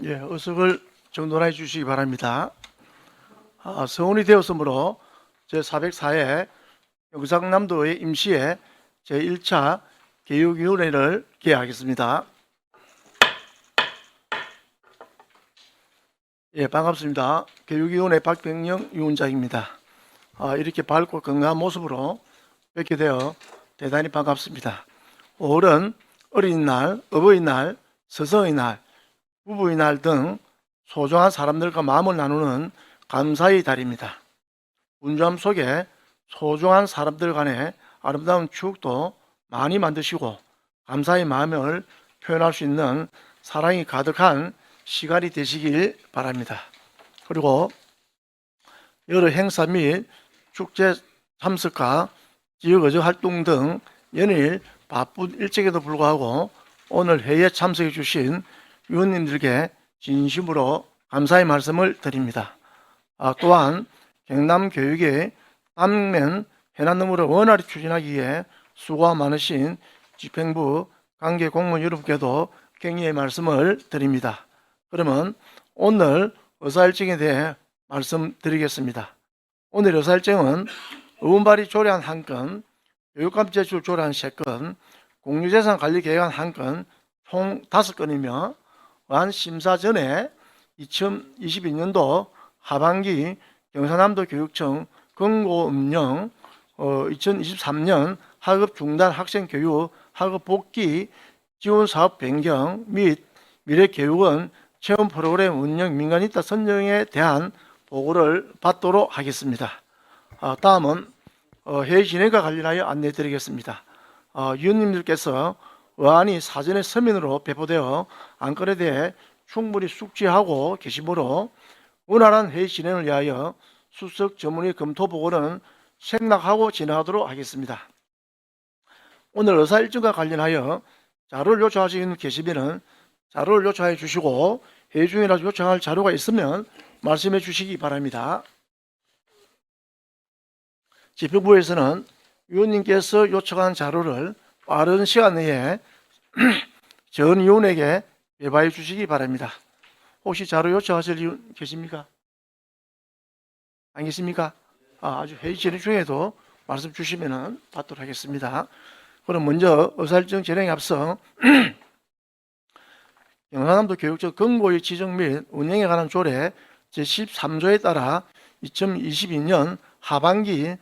예, 의석을 정돈해 주시기 바랍니다. 성운이 되었으므로 제404회 경상남도의 임시회 제1차 교육위원회를 개회하겠습니다. 예, 반갑습니다. 교육위원회 박병영 위원장입니다. 이렇게 밝고 건강한 모습으로 뵙게 되어 대단히 반갑습니다. 5월은 어린이날, 어버이날, 스승의 날, 부부의 날 등 소중한 사람들과 마음을 나누는 감사의 달입니다. 운잠 속에 소중한 사람들 간의 아름다운 추억도 많이 만드시고 감사의 마음을 표현할 수 있는 사랑이 가득한 시간이 되시길 바랍니다. 그리고 여러 행사 및 축제 참석과 지역의정 활동 등 연일 바쁜 일정에도 불구하고 오늘 회의에 참석해 주신 위원님들께 진심으로 감사의 말씀을 드립니다. 또한 경남교육의 당면 해난 업무를 원활히 추진하기 위해 수고가 많으신 집행부 관계 공무원 여러분께도 격려의 말씀을 드립니다. 그러면 오늘 의사일정에 대해 말씀드리겠습니다. 오늘 의사일정은 의원발의 조례안 1건, 교육감 제출 조례안 3건, 공유재산 관리 계획안 1건, 총 5건이며 안 심사 전에 2022년도 하반기 경상남도 교육청 권고음령 2023년 학업 중단 학생 교육 학업 복귀 지원 사업 변경 및 미래교육원 체험 프로그램 운영 민간이다 선정에 대한 보고를 받도록 하겠습니다. 다음은 회의 진행과 관련하여 안내 드리겠습니다. 위원님들께서 의안이 사전에 서면으로 배포되어 안건에 대해 충분히 숙지하고 계시므로 원활한 회의 진행을 위하여 수석 전문의 검토 보고는 생략하고 진행하도록 하겠습니다. 오늘 의사일정과 관련하여 자료를 요청하시는 계시면 자료를 요청해 주시고 회의 중이라 요청할 자료가 있으면 말씀해 주시기 바랍니다. 집행부에서는 위원님께서 요청한 자료를 빠른 시간 내에 전 위원에게 배부해 주시기 바랍니다. 혹시 자료 요청하실 위원 계십니까? 안 계십니까? 아주 회의 진행 중에도 말씀 주시면 받도록 하겠습니다. 그럼 먼저 의사일정 진행에 앞서 경상남도 교육청 권고의 지정 및 운영에 관한 조례 제13조에 따라 2022년 하반기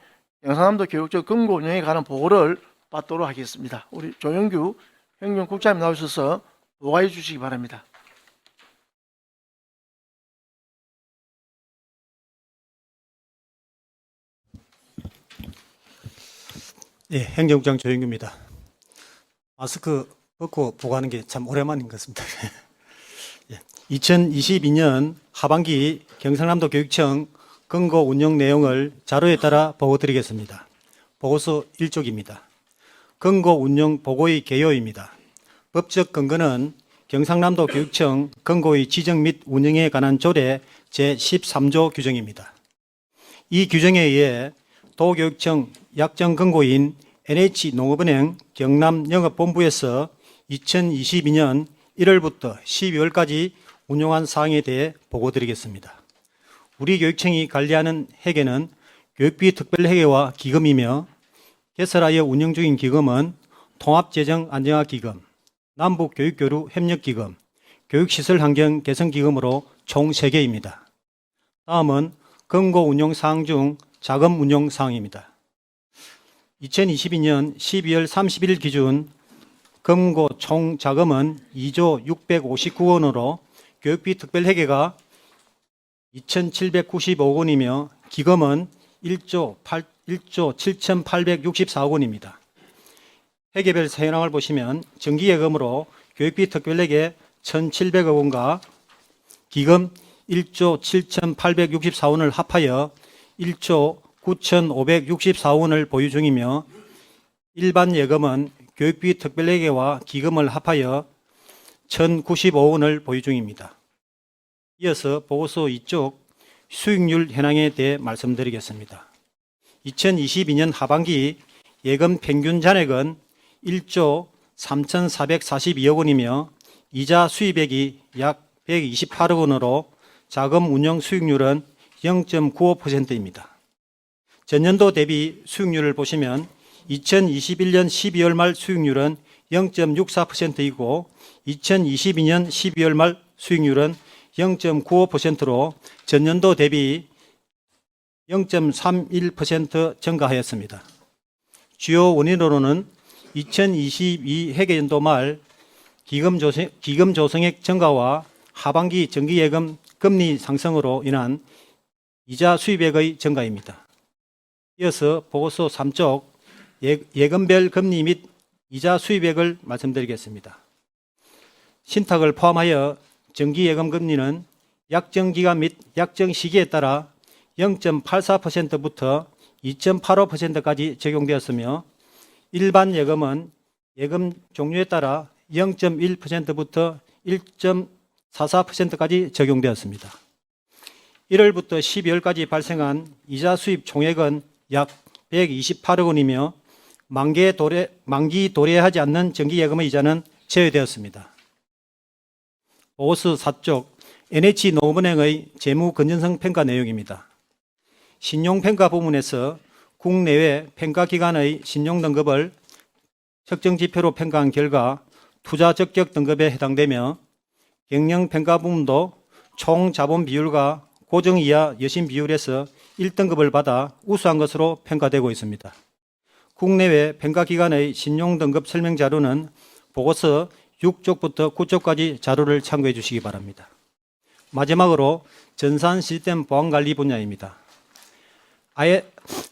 경상남도 교육청 권고 운영에 관한 보고를 받도록 하겠습니다. 우리 조영규 행정국장님 나오셔서 보고해 주시기 바랍니다. 예, 행정국장 조영규입니다. 마스크 벗고 보고하는 게 참 오랜만인 것 같습니다. 예, 2022년 하반기 경상남도 교육청 권고 운영 내용을 자료에 따라 보고 드리겠습니다. 보고서 1쪽입니다. 권고 운영 보고의 개요입니다. 법적 근거는 경상남도 교육청 권고의 지정 및 운영에 관한 조례 제13조 규정입니다. 이 규정에 의해 도교육청 약정 권고인 NH농업은행 경남영업본부에서 2022년 1월부터 12월까지 운용한 사항에 대해 보고드리겠습니다. 우리 교육청이 관리하는 회계는 교육비 특별회계와 기금이며 개설하여 운영 중인 기금은 통합재정안정화기금, 남북교육교류협력기금, 교육시설환경 개선기금으로 총 3개입니다. 다음은 권고 운용 사항 중 자금 운용 사항입니다. 2022년 12월 30일 기준 권고 총 자금은 2조 659원으로 교육비 특별회계가 2,795억 원이며 기금은 1조 7,864억 원입니다. 회계별 사용량을 보시면 정기예금으로 교육비 특별회계 1,700억 원과 기금 1조 7,864원을 합하여 1조 9,564원을 보유 중이며 일반 예금은 교육비 특별회계와 기금을 합하여 1,095원을 보유 중입니다. 이어서 보고서 2쪽 수익률 현황에 대해 말씀드리겠습니다. 2022년 하반기 예금 평균 잔액은 1조 3,442억 원이며 이자 수입액이 약 128억 원으로 자금 운영 수익률은 0.95%입니다. 전년도 대비 수익률을 보시면 2021년 12월 말 수익률은 0.64%이고 2022년 12월 말 수익률은 0.95%로 전년도 대비 0.31% 증가하였습니다. 주요 원인으로는 2022 회계연도 말 기금 조성액 증가와 하반기 정기예금 금리 상승으로 인한 이자 수입액의 증가입니다. 이어서 보고서 3쪽 예금별 금리 및 이자 수입액을 말씀드리겠습니다. 신탁을 포함하여 정기예금 금리는 약정 기간 및 약정 시기에 따라 0.84%부터 2.85%까지 적용되었으며 일반 예금은 예금 종류에 따라 0.1%부터 1.44%까지 적용되었습니다. 1월부터 12월까지 발생한 이자 수입 총액은 약 128억 원이며 만기 도래하지 않는 정기예금의 이자는 제외되었습니다. 보고서 4쪽 NH노원은행의 재무 건전성 평가 내용입니다. 신용평가 부문에서 국내외 평가기관의 신용등급을 특정지표로 평가한 결과 투자 적격 등급에 해당되며 경영평가 부문도 총 자본 비율과 고정 이하 여신 비율에서 1등급을 받아 우수한 것으로 평가되고 있습니다. 국내외 평가기관의 신용등급 설명 자료는 보고서 6쪽부터 9쪽까지 자료를 참고해 주시기 바랍니다. 마지막으로 전산 시스템 보안관리 분야입니다.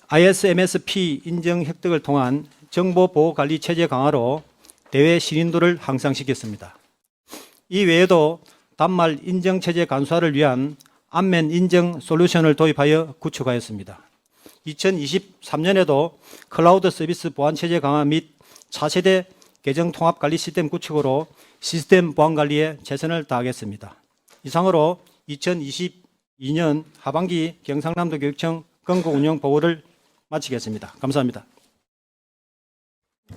ISMSP 인정 획득을 통한 정보보호관리 체제 강화로 대외 신인도를 향상시켰습니다. 이 외에도 단말 인정체제 간소화를 위한 안면 인정 솔루션을 도입하여 구축하였습니다. 2023년에도 클라우드 서비스 보안체제 강화 및 차세대 계정 통합관리 시스템 구축으로 시스템 보안관리에 최선을 다하겠습니다. 이상으로 2022년 하반기 경상남도 교육청 건고 운영 보고를 마치겠습니다. 감사합니다.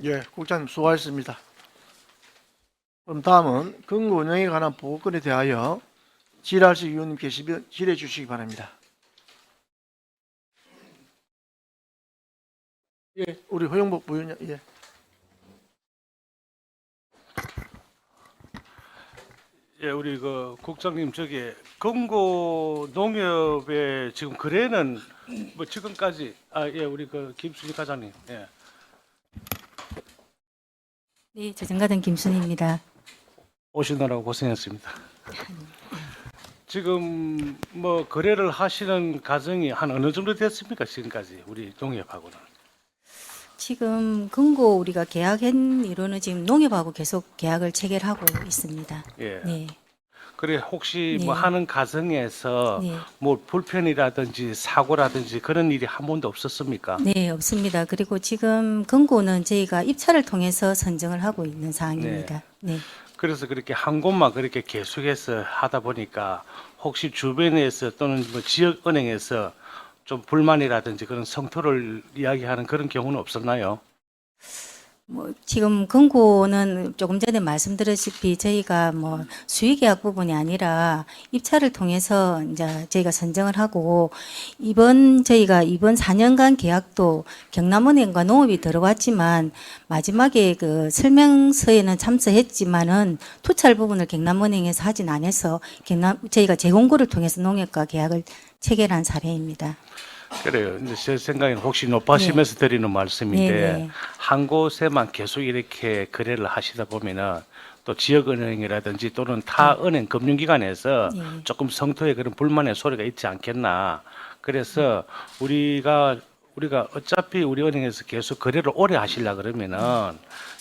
예, 국장님 수고하셨습니다. 그럼 다음은 건고 운영에 관한 보고건에 대하여 지랄식 위원님 계시면 질의해 주시기 바랍니다. 예, 우리 허영복 부위원님. 예. 예, 우리 그 국장님 저기 건고 농협의 지금 거래는 뭐 지금까지 예, 우리 그 김순희 과장님. 예. 네, 재정가든 김순희입니다. 오시느라고 고생했습니다. 지금 뭐 거래를 하시는 과정이 한 어느 정도 됐습니까? 지금까지 우리 농협하고는. 지금 금고 우리가 계약한 이로는 지금 농협하고 계속 계약을 체결하고 있습니다. 예. 네, 그래 혹시 뭐 네. 하는 과정에서 네, 뭐 불편이라든지 사고라든지 그런 일이 한 번도 없었습니까? 네, 없습니다. 그리고 지금 금고는 저희가 입찰을 통해서 선정을 하고 있는 사항입니다. 네, 그래서 그렇게 한 곳만 그렇게 계속해서 하다 보니까 혹시 주변에서 또는 뭐 지역 은행에서 좀 불만이라든지 그런 성토를 이야기하는 그런 경우는 없었나요? 뭐 지금 금고는 조금 전에 말씀드렸다시피 저희가 뭐 수의계약 부분이 아니라 입찰을 통해서 이제 저희가 선정을 하고 저희가 이번 4년간 계약도 경남은행과 농업이 들어왔지만 마지막에 그 설명서에는 참석했지만은 토찰 부분을 경남은행에서 하진 않아서 저희가 재공고를 통해서 농협과 계약을 체결한 사례입니다. 그래요. 근데 제 생각에는 혹시 높아시면서 드리는 말씀인데 네. 한 곳에만 계속 이렇게 거래를 하시다 보면은 또 지역은행이라든지 또는 타 은행 금융기관에서 네. 조금 성토의 그런 불만의 소리가 있지 않겠나. 그래서 우리가 어차피 우리 은행에서 계속 거래를 오래 하시려 그러면은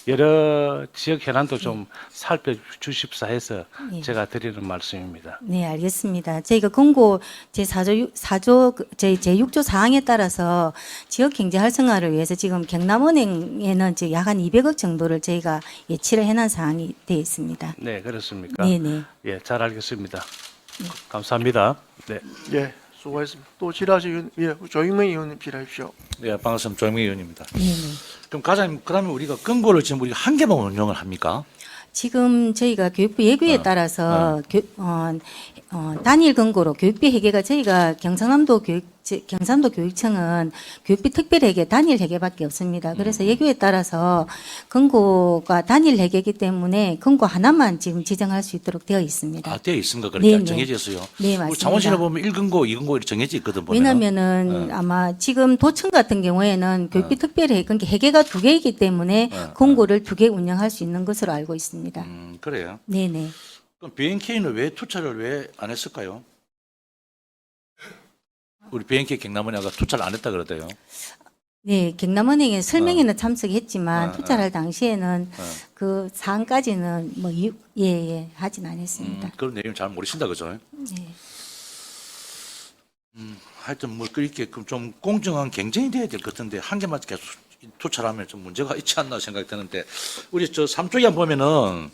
여러 지역 현안도 좀 살펴주십사 해서 네. 제가 드리는 말씀입니다. 네, 알겠습니다. 저희가 금고 저희 제6조 사항에 따라서 지역 경제 활성화를 위해서 지금 경남은행에는 지금 약 한 200억 정도를 저희가 예치를 해놓은 사항이 되어 있습니다. 네, 그렇습니까? 네, 네. 예, 잘 알겠습니다. 감사합니다. 네. 예, 수고하셨습니다. 또 질의하실 위원, 예, 조익명 의원님 질의하십시오. 네, 반갑습니다. 조영민 의원입니다. 네, 네. 그럼 과장님, 그러면 우리가 건고를 지금 우리가 한 개만 운영을 합니까? 지금 저희가 교육부 예규에 따라서 단일 근거로 교육비 회계가 저희가 경상도 교육청은 교육비 특별 회계 단일 회계밖에 없습니다. 그래서 예규에 따라서 근거가 단일 회계이기 때문에 근거 하나만 지금 지정할 수 있도록 되어 있습니다. 아, 되어 있습니까? 그렇게 네, 정해져 있어요. 네, 우리 맞습니다. 창원시에 보면 1근고, 2근고 이렇게 정해져 있거든 보면. 왜냐면은 아마 지금 도청 같은 경우에는 교육비 특별회 그러니까 회계가 두 개이기 때문에 근거를 두 개 운영할 수 있는 것으로 알고 있습니다. 그래요. 네네. 그럼 BNK는 왜 투자를 왜 안 했을까요? 우리 BNK 경남은행가 투자를 안 했다 그러대요. 네, 경남은행에 설명회는 참석했지만 어, 투자를 할 당시에는 그 사항까지는 뭐 하진 않았습니다. 그런 내용 잘 모르신다 그죠? 네. 하여튼 뭐 그렇게 좀 공정한 경쟁이 돼야 될 것 같은데 한 개만 계속 투자를 하면 좀 문제가 있지 않나 생각이 드는데 우리 저 3쪽에 한번 보면은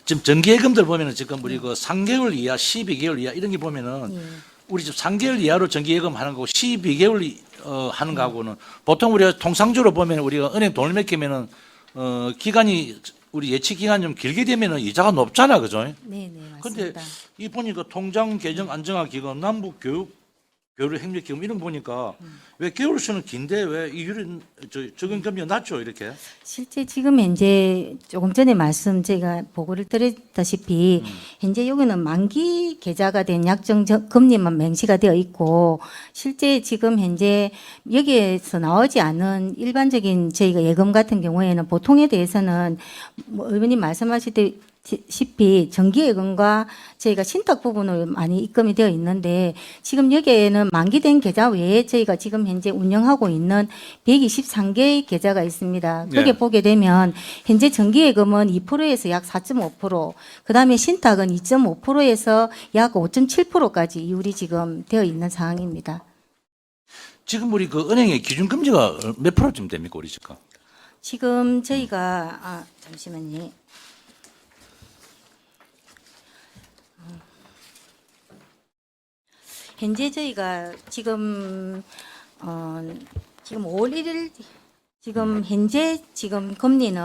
지금 정기예금들 보면은 지금 우리 그 3개월 이하, 12개월 이하 이런 게 보면은 우리 지금 3개월 이하로 정기예금 하는 거고 12개월 하는 거하고는 보통 우리가 통상적으로 보면 우리가 은행 돈을 맡기면은 기간이 우리 예치 기간이 좀 길게 되면은 이자가 높잖아, 그죠? 네네, 근데 맞습니다. 이 보니까 통장 계정 안정화 기금, 남북 교류 행력 기금 이런 거 보니까 왜 개월 수는 긴데 왜 이율은 적용 금리가 낮죠, 이렇게? 실제 지금 현재 조금 전에 제가 보고를 드렸다시피 현재 여기는 만기 계좌가 된 약정 금리만 명시가 되어 있고 실제 지금 현재 여기에서 나오지 않은 일반적인 저희가 예금 같은 경우에는 보통에 대해서는 뭐 의원님 말씀하시듯이 정기예금과 저희가 신탁 부분을 많이 입금이 되어 있는데 지금 여기에는 만기된 계좌 외에 저희가 지금 현재 운영하고 있는 123개의 계좌가 있습니다. 거기에 네. 보게 되면 현재 정기예금은 2%에서 약 4.5%, 그다음에 신탁은 2.5%에서 약 5.7%까지 이율이 지금 되어 있는 상황입니다. 지금 우리 그 은행의 기준금리가 몇 프로쯤 됩니까, 우리 지금? 지금 저희가 잠시만요. 현재 저희가 지금 5월 1일 지금 현재 지금 금리는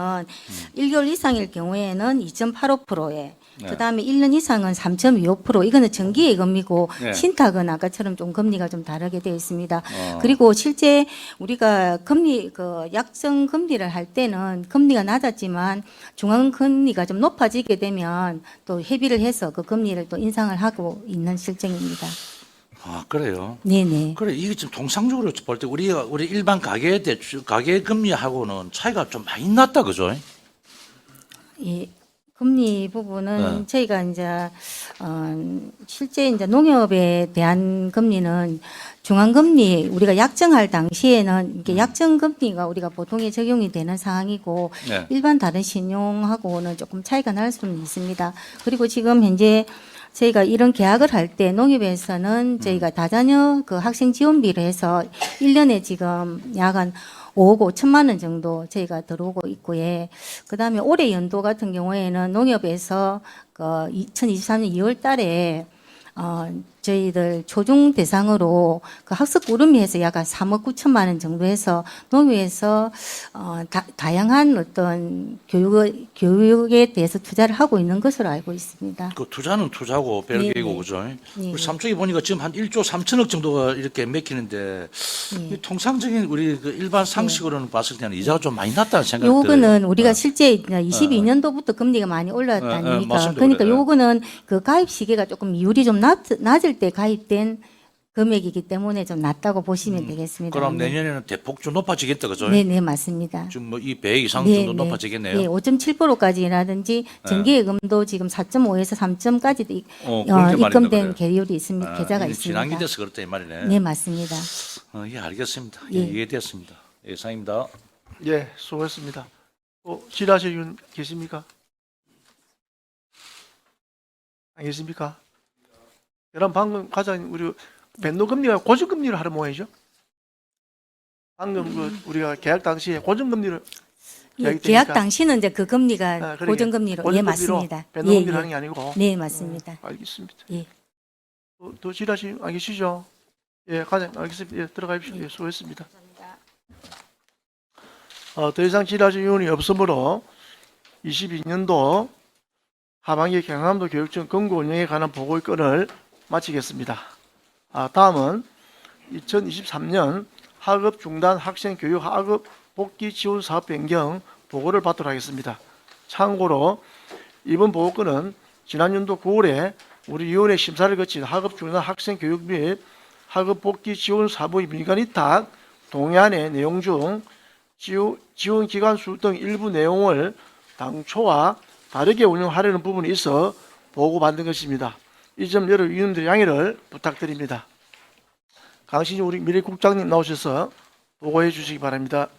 1개월 이상일 경우에는 2.85%에 네. 그다음에 1년 이상은 3.25% 이거는 정기예금이고 네. 신탁은 아까처럼 좀 금리가 좀 다르게 되어 있습니다. 그리고 실제 우리가 금리 그 약정 금리를 할 때는 금리가 낮았지만 중앙 금리가 좀 높아지게 되면 또 협의를 해서 그 금리를 또 인상을 하고 있는 실정입니다. 아, 그래요? 네네. 그래, 이게 지금 통상적으로 볼 때 우리 일반 가계 금리하고는 차이가 좀 많이 났다, 그죠? 예, 금리 부분은 네. 저희가 이제 실제 이제 농협에 대한 금리는 중앙금리 우리가 약정할 당시에는 이게 약정금리가 우리가 보통에 적용이 되는 상황이고 네. 일반 다른 신용하고는 조금 차이가 날 수는 있습니다. 그리고 지금 현재 저희가 이런 계약을 할 때 농협에서는 저희가 다자녀 그 학생 지원비로 해서 1년에 지금 약 한 5억 5천만 원 정도 저희가 들어오고 있고요. 그다음에 올해 연도 같은 경우에는 농협에서 그 2023년 2월 달에 저희들 초중 대상으로 그 학습 구름이해서 약 한 3억 9천만 원 정도 해서 농협에서 다양한 어떤 교육에 대해서 투자를 하고 있는 것으로 알고 있습니다. 그 투자는 투자고 별개고, 네, 그죠? 네. 우리 삼쪽에 보니까 지금 한 1조 3천억 정도가 이렇게 맥히는데 이 통상적인 우리 그 일반 상식으로는 봤을 때는 이자가 좀 많이 낮다는 생각이 들어요. 요거는 우리가 실제 22년도부터 금리가 많이 올랐다 아닙니까? 맞습니다. 그러니까 그래요. 요거는 그 가입 시기가 조금 이율이 좀 낮을 때 가입된 금액이기 때문에 좀 낮다고 보시면 되겠습니다. 그럼 내년에는 대폭 좀 높아지겠다, 그죠? 네, 네, 맞습니다. 지금 뭐 이 배 이상 네, 정도 네. 높아지겠네요. 네, 5.7%까지라든지 정기예금도 지금 4.5에서 3점까지도 그렇게 말인데 입금된 그래요. 계율이 있습니다. 계좌가 이게 있습니다. 지난기 돼서 그렇다 이 말이네. 네, 맞습니다. 예, 알겠습니다. 예. 예, 이해됐습니다. 예, 상입니다. 예, 수고했습니다. 질의하실 의원 계십니까? 안 계십니까? 그럼 방금 가장 우리 변동금리와 고정금리를 하는 모양이죠? 방금 그 우리가 계약 당시에 고정금리를 예, 계약이 계약 되니까. 당시는 이제 그 금리가 그러게. 고정금리로 예, 고정금리로 맞습니다. 변동금리를 예, 하는 게 아니고. 네, 맞습니다. 알겠습니다. 예. 또 질의하실 안 계시죠? 예, 가장 알겠습니다. 예, 들어가십시오. 예, 수고했습니다. 더 이상 질의하실 의원이 없으므로 2022년도 하반기 경남도 교육청 권고 운영에 관한 보고의 건을 마치겠습니다. 다음은 2023년 학업 중단 학생 교육 학업 복귀 지원 사업 변경 보고를 받도록 하겠습니다. 참고로 이번 보고건은 지난 연도 9월에 우리 위원회 심사를 거친 학업 중단 학생 교육 및 학업 복귀 지원 사무의 민간 위탁 동의안의 내용 중 지원 기간 수 등 일부 내용을 당초와 다르게 운영하려는 부분이 있어 보고받는 것입니다. 이 점 여러 위원님들의 양해를 부탁드립니다. 강신희 우리 미래국장님 나오셔서 보고해 주시기 바랍니다.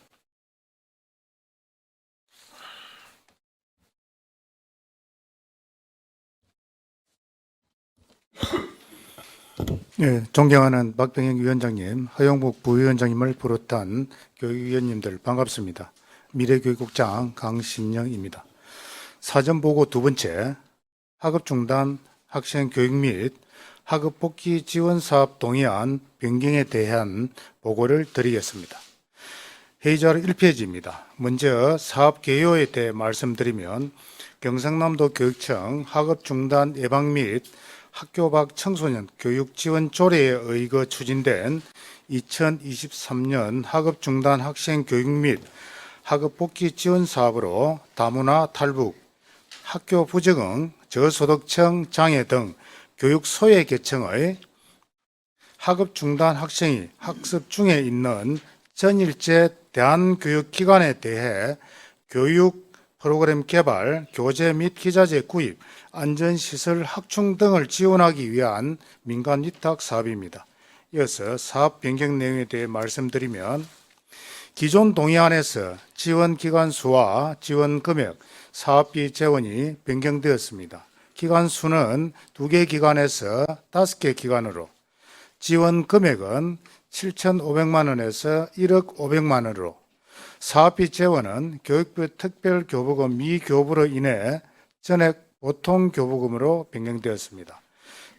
네, 존경하는 박병영 위원장님, 허영복 부위원장님을 비롯한 교육위원님들 반갑습니다. 미래교육국장 강신영입니다. 사전보고 두 번째, 학업 중단 학생 교육 및 학업 복귀 지원 사업 동의안 변경에 대한 보고를 드리겠습니다. 회의자료 1페이지입니다. 먼저 사업 개요에 대해 말씀드리면 경상남도 교육청 학업 중단 예방 및 학교 밖 청소년 교육 지원 조례에 의거 추진된 2023년 학업 중단 학생 교육 및 학업 복귀 지원 사업으로 다문화 탈북, 학교 부적응, 저소득층 장애 등 교육 소외 계층의 학업 중단 학생이 학습 중에 있는 전일제 대한교육기관에 대해 교육 프로그램 개발, 교재 및 기자재 구입, 안전시설 확충 등을 지원하기 위한 민간 위탁 사업입니다. 이어서 사업 변경 내용에 대해 말씀드리면 기존 동의안에서 지원 기간 수와 지원 금액, 사업비 재원이 변경되었습니다. 기간 수는 2개 기관에서 5개 기관으로, 지원 금액은 7,500만 원에서 1억 500만 원으로, 사업비 재원은 교육부 특별교부금 미교부로 인해 전액 보통교부금으로 변경되었습니다.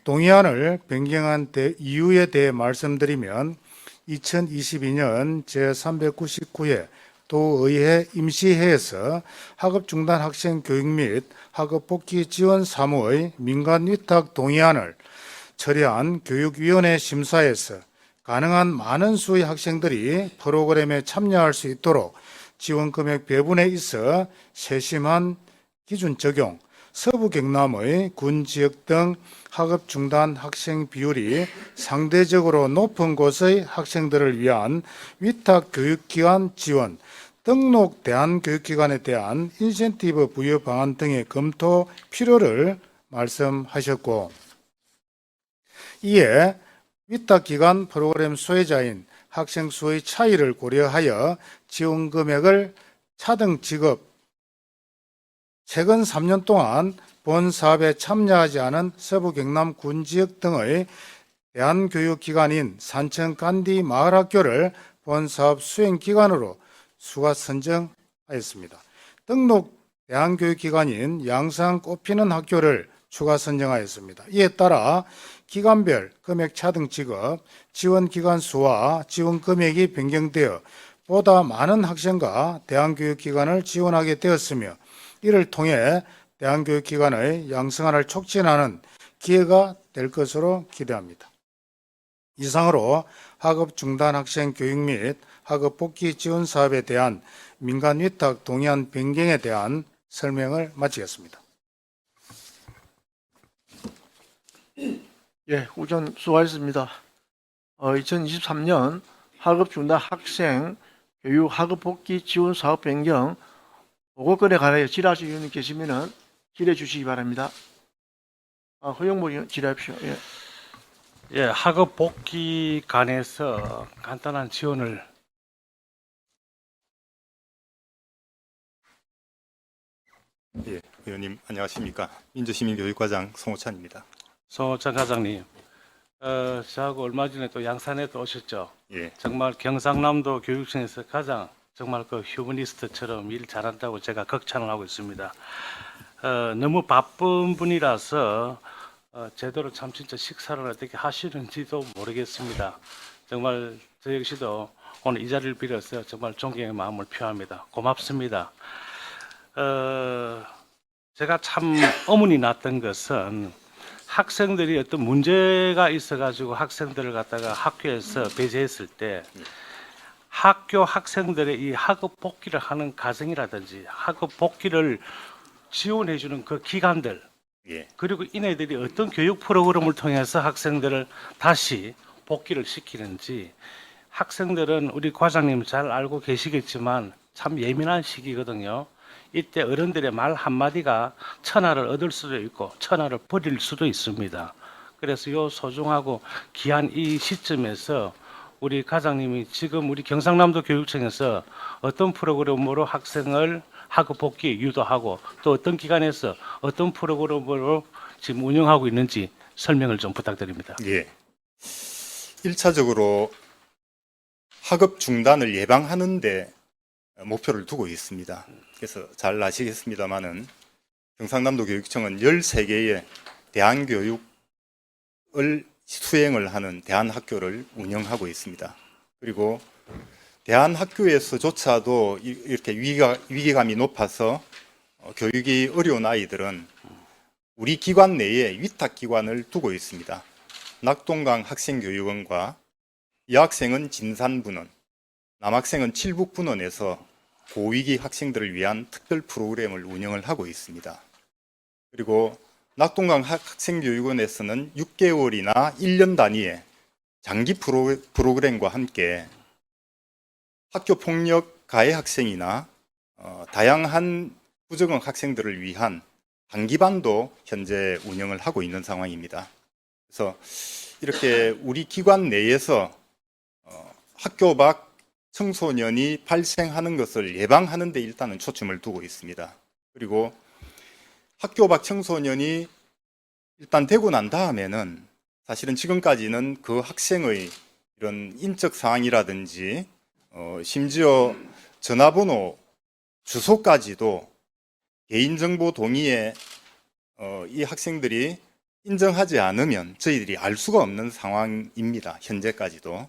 동의안을 변경한 이유에 대해 말씀드리면 2022년 제399회 도의회 임시회에서 학업중단 학생 교육 및 학업복귀 지원 사무의 민간 위탁 동의안을 처리한 교육위원회 심사에서 가능한 많은 수의 학생들이 프로그램에 참여할 수 있도록 지원금액 배분에 있어 세심한 기준 적용, 서부 경남의 군 지역 등 학업 중단 학생 비율이 상대적으로 높은 곳의 학생들을 위한 위탁 교육기관 지원, 등록 대한교육기관에 대한 인센티브 부여 방안 등의 검토 필요를 말씀하셨고, 이에 위탁기관 프로그램 소외자인 학생 수의 차이를 고려하여 지원 금액을 차등 지급, 최근 3년 동안 본 사업에 참여하지 않은 서부 경남 군 지역 등의 대한교육기관인 산청 간디 마을학교를 본 사업 수행기관으로 추가 선정하였습니다. 등록 대한교육기관인 양산 꽃피는 학교를 추가 선정하였습니다. 이에 따라 기관별 금액 차등 지급, 지원 기간 수와 지원 금액이 변경되어 보다 많은 학생과 대한교육기관을 지원하게 되었으며, 이를 통해 대한교육기관의 양성화를 촉진하는 기회가 될 것으로 기대합니다. 이상으로 학업 중단 학생 교육 및 학업 복귀 지원 사업에 대한 민간 위탁 동의안 변경에 대한 설명을 마치겠습니다. 예, 우선 수고하셨습니다. 2023년 학업 중단 학생 교육 학업 복귀 지원 사업 변경 보고건에 관하여 질의하실 의원님 계시면은 질의해 주시기 바랍니다. 허영복 의원 질의하십시오. 예. 예, 학업 복귀 관해서 간단한 지원을 예, 의원님 안녕하십니까? 민주시민교육과장 송호찬입니다. 송호찬 과장님, 저하고 얼마 전에 또 양산에도 오셨죠. 예, 정말 경상남도 교육청에서 가장 정말 그 휴머니스트처럼 일 잘한다고 제가 극찬을 하고 있습니다. 너무 바쁜 분이라서 제대로 참 진짜 식사를 어떻게 하시는지도 모르겠습니다. 정말 저 역시도 오늘 이 자리를 빌어서 정말 존경의 마음을 표합니다. 고맙습니다. 제가 참 어문이 났던 것은 학생들이 어떤 문제가 있어가지고 학생들을 갖다가 학교에서 배제했을 때 학교 학생들의 이 학업 복귀를 하는 과정이라든지 학업 복귀를 지원해주는 그 기관들 예. 그리고 이네들이 어떤 교육 프로그램을 통해서 학생들을 다시 복귀를 시키는지 학생들은 우리 과장님 잘 알고 계시겠지만 참 예민한 시기거든요. 이때 어른들의 말 한마디가 천하를 얻을 수도 있고 천하를 버릴 수도 있습니다. 그래서 요 소중하고 귀한 이 시점에서 우리 과장님이 지금 우리 경상남도 교육청에서 어떤 프로그램으로 학생을 학업 복귀 유도하고 또 어떤 기관에서 어떤 프로그램으로 지금 운영하고 있는지 설명을 좀 부탁드립니다. 예. 1차적으로 학업 중단을 예방하는 데 목표를 두고 있습니다. 그래서 잘 아시겠습니다마는 경상남도 교육청은 13개의 대안교육을 수행을 하는 대안학교를 운영하고 있습니다. 그리고 대안학교에서조차도 이렇게 위기감이 높아서 교육이 어려운 아이들은 우리 기관 내에 위탁기관을 두고 있습니다. 낙동강 학생교육원과 여학생은 진산분원, 남학생은 칠북분원에서 고위기 학생들을 위한 특별 프로그램을 운영을 하고 있습니다. 그리고 낙동강 학생교육원에서는 6개월이나 1년 단위의 장기 프로그램과 함께 학교폭력 가해 학생이나 다양한 부적응 학생들을 위한 단기반도 현재 운영을 하고 있는 상황입니다. 그래서 이렇게 우리 기관 내에서 학교 밖 청소년이 발생하는 것을 예방하는 데 일단은 초점을 두고 있습니다. 그리고 학교 밖 청소년이 일단 되고 난 다음에는 사실은 지금까지는 그 학생의 이런 인적 사항이라든지 심지어 전화번호, 주소까지도 개인정보 동의에 이 학생들이 인정하지 않으면 저희들이 알 수가 없는 상황입니다. 현재까지도.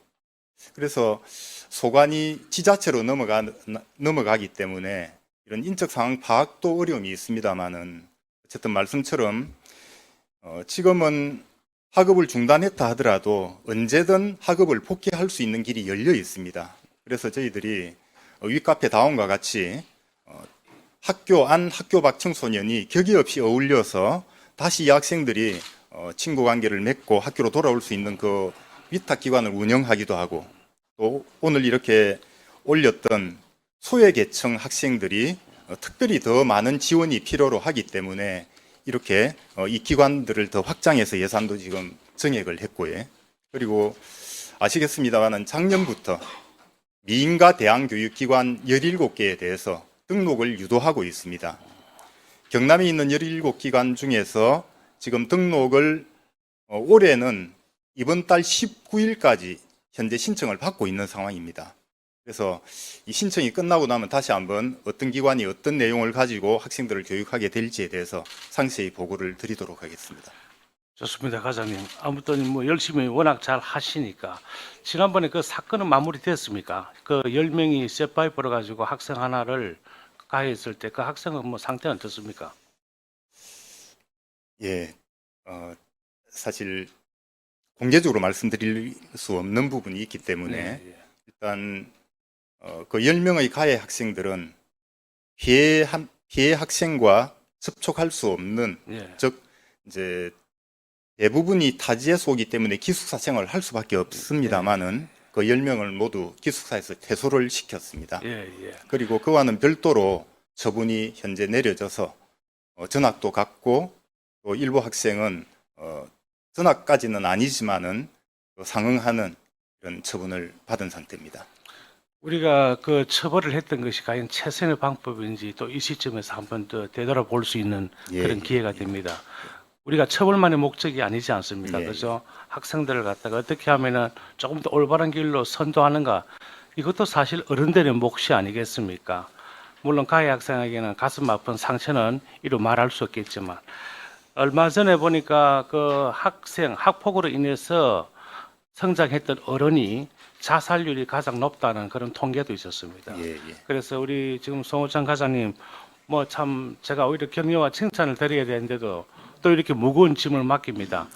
그래서 소관이 지자체로 넘어가기 때문에 이런 인적 상황 파악도 어려움이 있습니다만은 어쨌든 말씀처럼 지금은 학업을 중단했다 하더라도 언제든 학업을 복귀할 수 있는 길이 열려 있습니다. 그래서 저희들이 윗카페 다운과 같이 학교 안 학교 밖 청소년이 격의 없이 어울려서 다시 이 학생들이 친구 관계를 맺고 학교로 돌아올 수 있는 그 위탁기관을 운영하기도 하고 또 오늘 이렇게 올렸던 소외계층 학생들이 특별히 더 많은 지원이 필요로 하기 때문에 이렇게 이 기관들을 더 확장해서 예산도 지금 증액을 했고요. 그리고 아시겠습니다만 작년부터 미인가 대안교육기관 17개에 대해서 등록을 유도하고 있습니다. 경남에 있는 17기관 중에서 지금 등록을 올해는 이번 달 19일까지 현재 신청을 받고 있는 상황입니다. 그래서 이 신청이 끝나고 나면 다시 한번 어떤 기관이 어떤 내용을 가지고 학생들을 교육하게 될지에 대해서 상세히 보고를 드리도록 하겠습니다. 좋습니다, 과장님. 아무튼 뭐 열심히 워낙 잘 하시니까 지난번에 그 사건은 마무리됐습니까? 그 10명이 셋바이브로 가지고 학생 하나를 가해했을 때 그 학생은 뭐 상태는 어떻습니까? 예, 사실 공개적으로 말씀드릴 수 없는 부분이 있기 때문에 일단 그 10명의 가해 학생들은 피해 학생과 접촉할 수 없는 즉 이제 대부분이 타지에서 오기 때문에 기숙사 생활을 할 수밖에 없습니다만은 그 10명을 모두 기숙사에서 퇴소를 시켰습니다. 그리고 그와는 별도로 처분이 현재 내려져서 전학도 갔고 또 일부 학생은 전학까지는 아니지만은 상응하는 이런 처분을 받은 상태입니다. 우리가 그 처벌을 했던 것이 과연 최선의 방법인지 또 이 시점에서 한번 더 되돌아볼 수 있는 그런 기회가 됩니다. 우리가 처벌만의 목적이 아니지 않습니까? 그래서 학생들을 갖다가 어떻게 하면은 조금 더 올바른 길로 선도하는가 이것도 사실 어른들의 몫이 아니겠습니까? 물론 가해 학생에게는 가슴 아픈 상처는 이루 말할 수 없겠지만 얼마 전에 보니까 그 학폭으로 인해서 성장했던 어른이 자살률이 가장 높다는 그런 통계도 있었습니다. 그래서 우리 지금 송호창 과장님 뭐 참 제가 오히려 격려와 칭찬을 드려야 되는데도 또 이렇게 무거운 짐을 맡깁니다.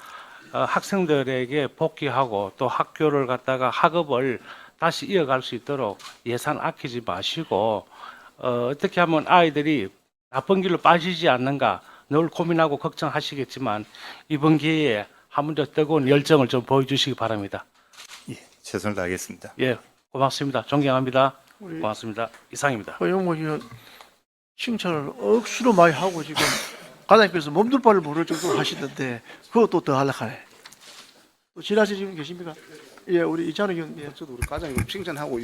학생들에게 복귀하고 또 학교를 갖다가 학업을 다시 이어갈 수 있도록 예산 아끼지 마시고 어떻게 하면 아이들이 나쁜 길로 빠지지 않는가 늘 고민하고 걱정하시겠지만 이번 기회에 한 번 더 뜨거운 열정을 좀 보여주시기 바랍니다. 예, 최선을 다하겠습니다. 예, 고맙습니다. 존경합니다. 우리 고맙습니다. 이상입니다. 허영무 의원 칭찬을 억수로 많이 하고 지금 과장님께서 몸둘 바를 모를 정도로 하시던데 그것도 더 하락하네. 또 지라시 지금 계십니까? 예, 우리 이찬호 의원. 예. 저도 우리 과장님 칭찬하고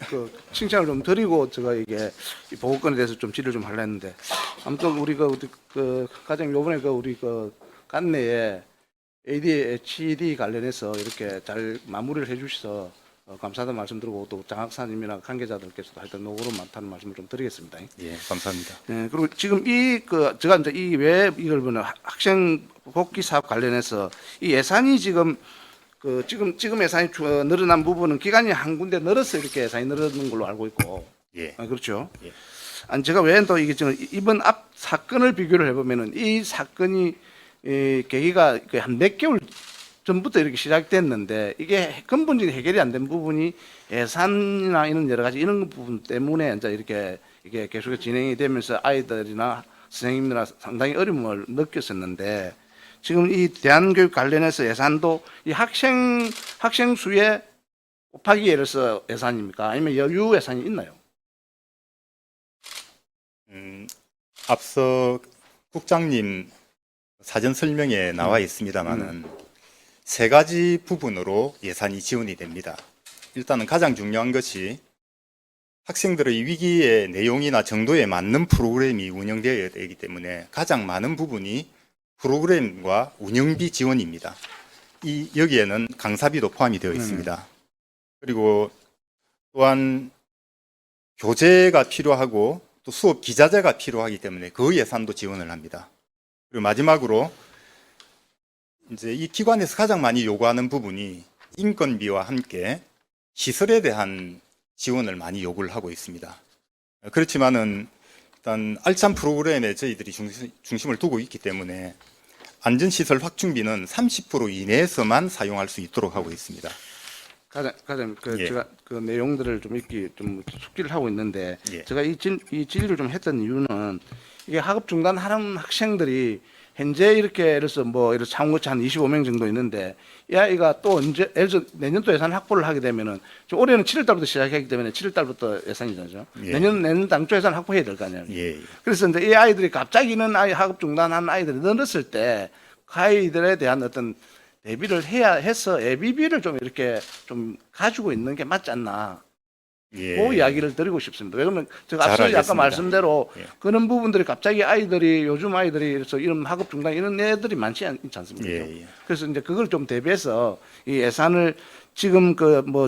그 칭찬을 좀 드리고 제가 이게 이 보고권에 대해서 좀 질의를 좀 하려 했는데 아무튼 우리 그 과장님 요번에 그 우리 그 관내에 ADHD 관련해서 이렇게 잘 마무리를 해주셔서 감사하다는 말씀 드리고 또 장학사님이나 관계자들께서도 하여튼 노고로 많다는 말씀을 좀 드리겠습니다. 예, 감사합니다. 예, 그리고 지금 제가 이제 이 왜 이걸 보면 학생 복귀 사업 관련해서 이 예산이 지금 지금 예산이 늘어난 부분은 기간이 한 군데 늘어서 이렇게 예산이 늘어난 걸로 알고 있고. 예. 그렇죠. 예. 아니 제가 왜 또 이게 지금 이번 앞 사건을 비교를 해보면은 이 사건이 계기가 한 몇 개월 전부터 이렇게 시작됐는데 이게 근본적인 해결이 안 된 부분이 예산이나 이런 여러 가지 이런 부분 때문에 이제 이렇게 이게 계속 진행이 되면서 아이들이나 선생님들이나 상당히 어려움을 느꼈었는데 지금 이 대한교육 관련해서 예산도 이 학생 수에 곱하기 예를 들어서 예산입니까? 아니면 여유 예산이 있나요? 앞서 국장님 사전 설명에 나와 있습니다만은 세 가지 부분으로 예산이 지원이 됩니다. 일단은 가장 중요한 것이 학생들의 위기의 내용이나 정도에 맞는 프로그램이 운영되어야 되기 때문에 가장 많은 부분이 프로그램과 운영비 지원입니다. 여기에는 강사비도 포함이 되어 있습니다. 그리고 또한 교재가 필요하고 또 수업 기자재가 필요하기 때문에 그 예산도 지원을 합니다. 그리고 마지막으로 이제 이 기관에서 가장 많이 요구하는 부분이 인건비와 함께 시설에 대한 지원을 많이 요구를 하고 있습니다. 그렇지만은 일단 알찬 프로그램에 저희들이 중심을 두고 있기 때문에 안전시설 확충비는 30% 이내에서만 사용할 수 있도록 하고 있습니다. 가장 예. 제가 그 내용들을 좀 숙지를 하고 있는데 예. 제가 이 질의를 좀 했던 이유는 이게 학업 중단하는 학생들이 현재 이렇게 예를 들어서 이렇게 참고치 한 25명 정도 있는데 이 아이가 또 언제 예를 들어 내년도 예산 확보를 하게 되면은 지금 올해는 7월 달부터 시작했기 때문에 7월 달부터 예산이죠. 예. 내년 당초 예산 확보해야 될 거 아니에요. 예. 그래서 이제 이 아이들이 갑자기는 학업 중단한 아이들이 늘었을 때 그 아이들에 대한 어떤 대비를 해야 해서 예비비를 좀 이렇게 좀 가지고 있는 게 맞지 않나. 예. 그 이야기를 드리고 싶습니다. 왜냐면 제가 잘 앞서 알겠습니다. 아까 말씀대로 예. 그런 부분들이 갑자기 요즘 아이들이 그래서 이런 학업 중단 이런 애들이 많지 않습니까? 예. 그래서 이제 그걸 좀 대비해서 이 예산을 지금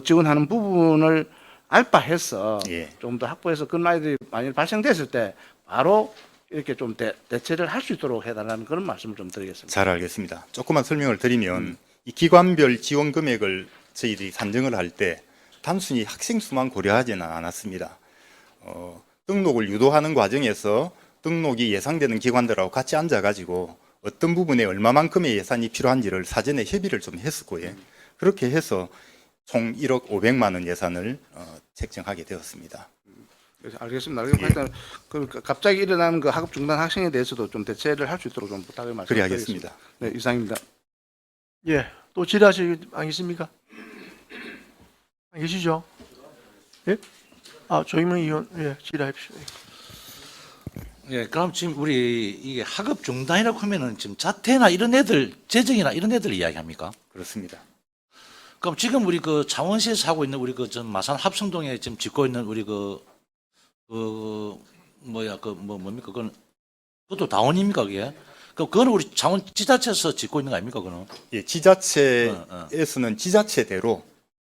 지원하는 부분을 알바해서 예. 좀 더 확보해서 그런 아이들이 만약 발생됐을 때 바로 이렇게 좀 대체를 할 수 있도록 해달라는 그런 말씀을 좀 드리겠습니다. 잘 알겠습니다. 조금만 설명을 드리면 이 기관별 지원 금액을 저희들이 산정을 할 때 단순히 학생 수만 고려하지는 않았습니다. 등록을 유도하는 과정에서 등록이 예상되는 기관들하고 같이 앉아가지고 어떤 부분에 얼마만큼의 예산이 필요한지를 사전에 협의를 좀 했었고요. 그렇게 해서 총 1억 500만 원 예산을 책정하게 되었습니다. 알겠습니다. 예. 일단 갑자기 일어나는 그 학업 중단 학생에 대해서도 좀 대체를 할 수 있도록 좀 부탁을 말씀드리겠습니다. 그리하겠습니다. 네, 이상입니다. 예, 또 질의하실 안 계십니까? 안 계시죠? 예? 조임영 의원, 예, 질의하십시오. 예, 그럼 지금 우리 이게 학업 중단이라고 하면은 지금 자퇴나 이런 애들, 재정이나 이런 애들 이야기합니까? 그렇습니다. 그럼 지금 우리 그 창원시에서 하고 있는 우리 전 마산 합성동에 지금 짓고 있는 우리 뭡니까? 그것도 다원입니까, 그게? 그거는 우리 창원 지자체에서 짓고 있는 거 아닙니까, 그거는? 예, 지자체에서는 지자체대로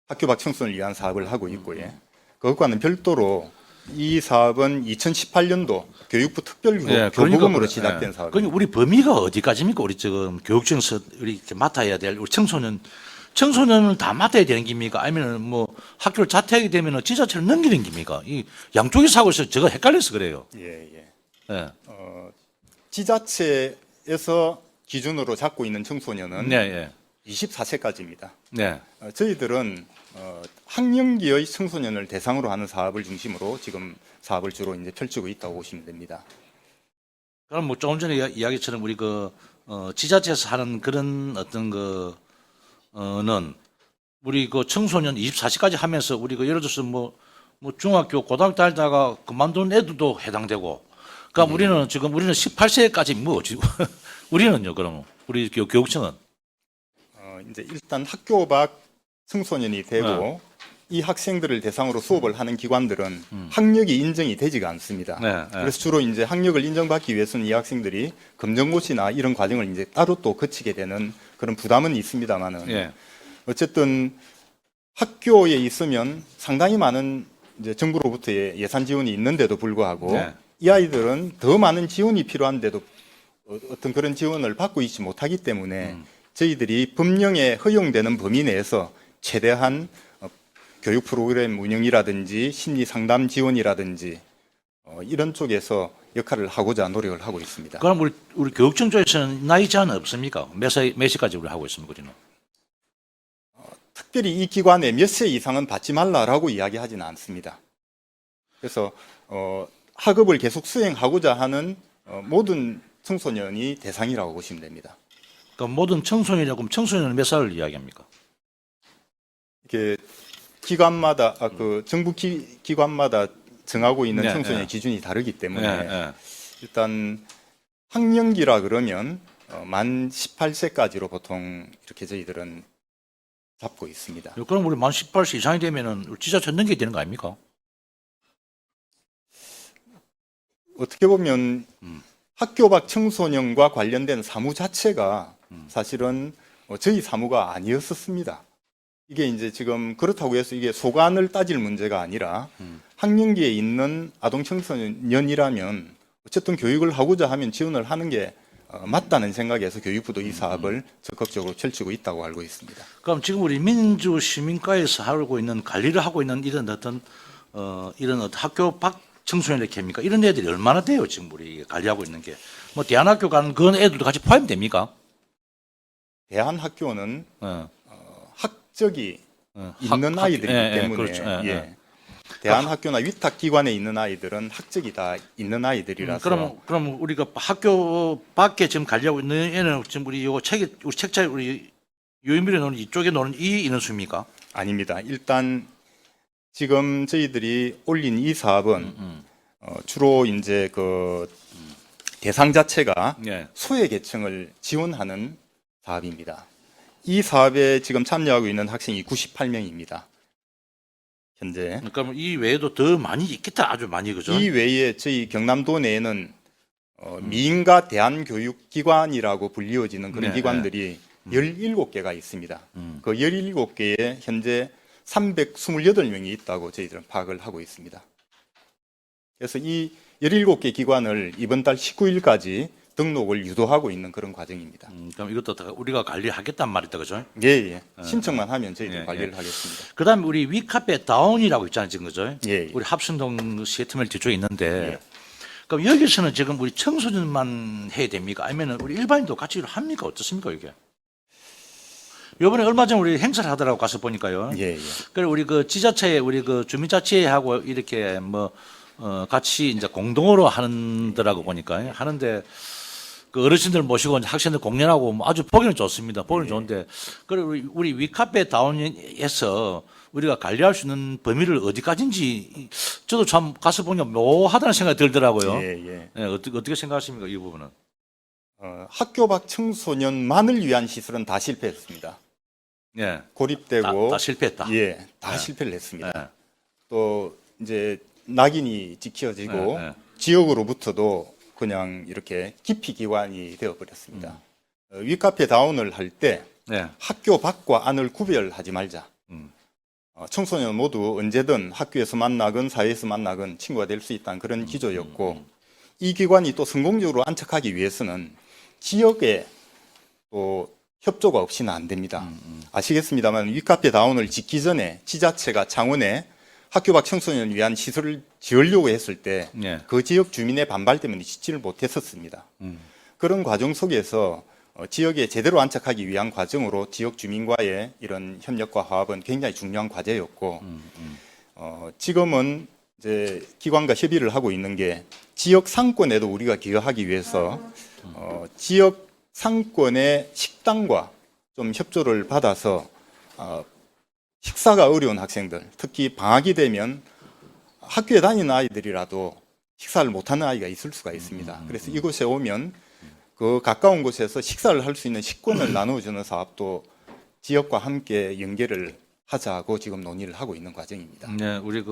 학교 밖 청소년을 위한 사업을 하고 있고요. 그것과는 별도로 이 사업은 2018년도 교육부 특별교부금으로 시작된 사업입니다. 그러니까 우리 범위가 어디까지입니까? 우리 지금 교육청에서 우리 이렇게 맡아야 될 우리 청소년을 다 맡아야 되는 겁니까? 아니면 학교를 자퇴하게 되면은 지자체를 넘기는 겁니까? 이 양쪽에서 하고 있어서 제가 헷갈려서 그래요. 예, 예. 예. 지자체에서 기준으로 잡고 있는 청소년은 네, 예. 24세까지입니다. 네. 저희들은 학령기의 청소년을 대상으로 하는 사업을 중심으로 지금 사업을 주로 이제 펼치고 있다고 보시면 됩니다. 그럼 뭐 조금 전에 이야기처럼 우리 지자체에서 하는 그런 어떤 는 우리 청소년 24시까지 하면서 우리 예를 들어서 뭐 중학교, 고등학교 다니다가 그만둔 애들도 해당되고. 그러니까 우리는 18세까지 지금 우리는요, 그럼 우리 교육청은 이제 일단 학교 밖 청소년이 되고 이 학생들을 대상으로 수업을 하는 기관들은 학력이 인정이 되지가 않습니다. 네, 네. 그래서 주로 이제 학력을 인정받기 위해서는 이 학생들이 검정고시나 이런 과정을 이제 따로 또 거치게 되는 그런 부담은 있습니다만은 예. 어쨌든 학교에 있으면 상당히 많은 이제 정부로부터의 예산 지원이 있는데도 불구하고 네. 이 아이들은 더 많은 지원이 필요한데도 어떤 그런 지원을 받고 있지 못하기 때문에 저희들이 법령에 허용되는 범위 내에서 최대한 교육 프로그램 운영이라든지 심리 상담 지원이라든지 이런 쪽에서 역할을 하고자 노력을 하고 있습니다. 그럼 우리 교육청 쪽에서는 나이 제한 없습니까? 몇 시까지 우리 하고 있습니까, 우리는? 특별히 이 기관에 몇 세 이상은 받지 말라라고 이야기하지는 않습니다. 그래서 학업을 계속 수행하고자 하는 모든 청소년이 대상이라고 보시면 됩니다. 그럼 모든 청소년이라고 그럼 청소년은 몇 살을 이야기합니까? 이게 기관마다 정부 기관마다 정하고 있는 네, 청소년 네. 기준이 다르기 때문에 예. 일단 학령기라 그러면 만 18세까지로 보통 이렇게 저희들은 잡고 있습니다. 그럼 우리 만 18세 이상이 되면은 지자체 넘겨야 되는 거 아닙니까? 어떻게 보면 학교 밖 청소년과 관련된 사무 자체가 사실은 저희 사무가 아니었었습니다. 이게 이제 지금 그렇다고 해서 이게 소관을 따질 문제가 아니라 학령기에 있는 아동 청소년이라면 어쨌든 교육을 하고자 하면 지원을 하는 게 맞다는 생각에서 교육부도 이 사업을 적극적으로 펼치고 있다고 알고 있습니다. 그럼 지금 우리 민주시민과에서 하고 있는 관리를 하고 있는 이런 어떤 학교 밖 청소년 이렇게 합니까? 이런 애들이 얼마나 돼요? 지금 우리 관리하고 있는 게. 뭐 대안학교 가는 그런 애들도 같이 포함됩니까? 대한학교는 어. 학적이 있는 아이들이기 때문에 그렇죠. 예. 대한학교나 위탁기관에 있는 아이들은 학적이 다 있는 아이들이라서 그럼 우리가 학교 밖에 지금 관리하고 있는 애는 지금 우리 책자에 우리 유인물에 놓는 이쪽에 놓는 이 인원수입니까? 아닙니다. 일단 지금 저희들이 올린 이 사업은 주로 이제 대상 자체가 예. 소외계층을 지원하는 사업입니다. 이 사업에 지금 참여하고 있는 학생이 98명입니다. 현재. 그러니까 이 외에도 더 많이 있겠다. 아주 많이 그죠? 이 외에 저희 경남도 내에는 미인가 대한교육기관이라고 불리워지는 그런 네, 기관들이 17개가 있습니다. 그 17개에 현재 328명이 있다고 저희들은 파악을 하고 있습니다. 그래서 이 17개 기관을 이번 달 19일까지 등록을 유도하고 있는 그런 과정입니다. 그럼 이것도 다 우리가 관리하겠단 말이다. 그죠? 예, 예. 신청만 하면 저희들이 예, 관리를 예. 하겠습니다. 그 다음에 우리 위카페 다운이라고 있잖아요. 지금 그죠? 예, 예. 우리 합순동 시애틀 뒤쪽에 있는데. 예. 그럼 여기서는 지금 우리 청소년만 해야 됩니까? 아니면 우리 일반인도 같이 일을 합니까? 어떻습니까? 이게? 요번에 얼마 전에 우리 행사를 하더라고 가서 보니까요. 예, 예. 그래 우리 지자체에 우리 주민자치회하고 이렇게 같이 이제 공동으로 하는더라고 보니까 하는데 그 어르신들 모시고 학생들 공연하고 아주 보기는 좋습니다. 보기는 좋은데 그래 우리 위카페 다운에서 우리가 관리할 수 있는 범위를 어디까지인지 저도 참 가서 보니까 묘하다는 생각이 들더라고요. 예, 예. 예, 어떻게 생각하십니까 이 부분은? 학교 밖 청소년만을 위한 시설은 다 실패했습니다. 예, 고립되고 다 실패했다. 예, 다 예. 실패를 했습니다. 예, 또 이제 낙인이 찍혀지고 예, 예. 지역으로부터도 그냥 이렇게 기피 기관이 되어 버렸습니다. 위카페 다운을 할 때 예. 학교 밖과 안을 구별하지 말자. 청소년 모두 언제든 학교에서 만나건 사회에서 만나건 친구가 될 수 있다는 그런 기조였고 이 기관이 또 성공적으로 안착하기 위해서는 지역에 또 협조가 없이는 안 됩니다. 아시겠습니다만 윗카페 다운을 짓기 전에 지자체가 창원에 학교 밖 청소년을 위한 시설을 지으려고 했을 때 그 예. 지역 주민의 반발 때문에 짓지를 못했었습니다. 그런 과정 속에서 지역에 제대로 안착하기 위한 과정으로 지역 주민과의 이런 협력과 화합은 굉장히 중요한 과제였고 지금은 이제 기관과 협의를 하고 있는 게 지역 상권에도 우리가 기여하기 위해서 지역 상권의 식당과 좀 협조를 받아서 식사가 어려운 학생들, 특히 방학이 되면 학교에 다니는 아이들이라도 식사를 못하는 아이가 있을 수가 있습니다. 그래서 이곳에 오면 그 가까운 곳에서 식사를 할 수 있는 식권을 나누어주는 사업도 지역과 함께 연계를 하자고 지금 논의를 하고 있는 과정입니다. 네, 우리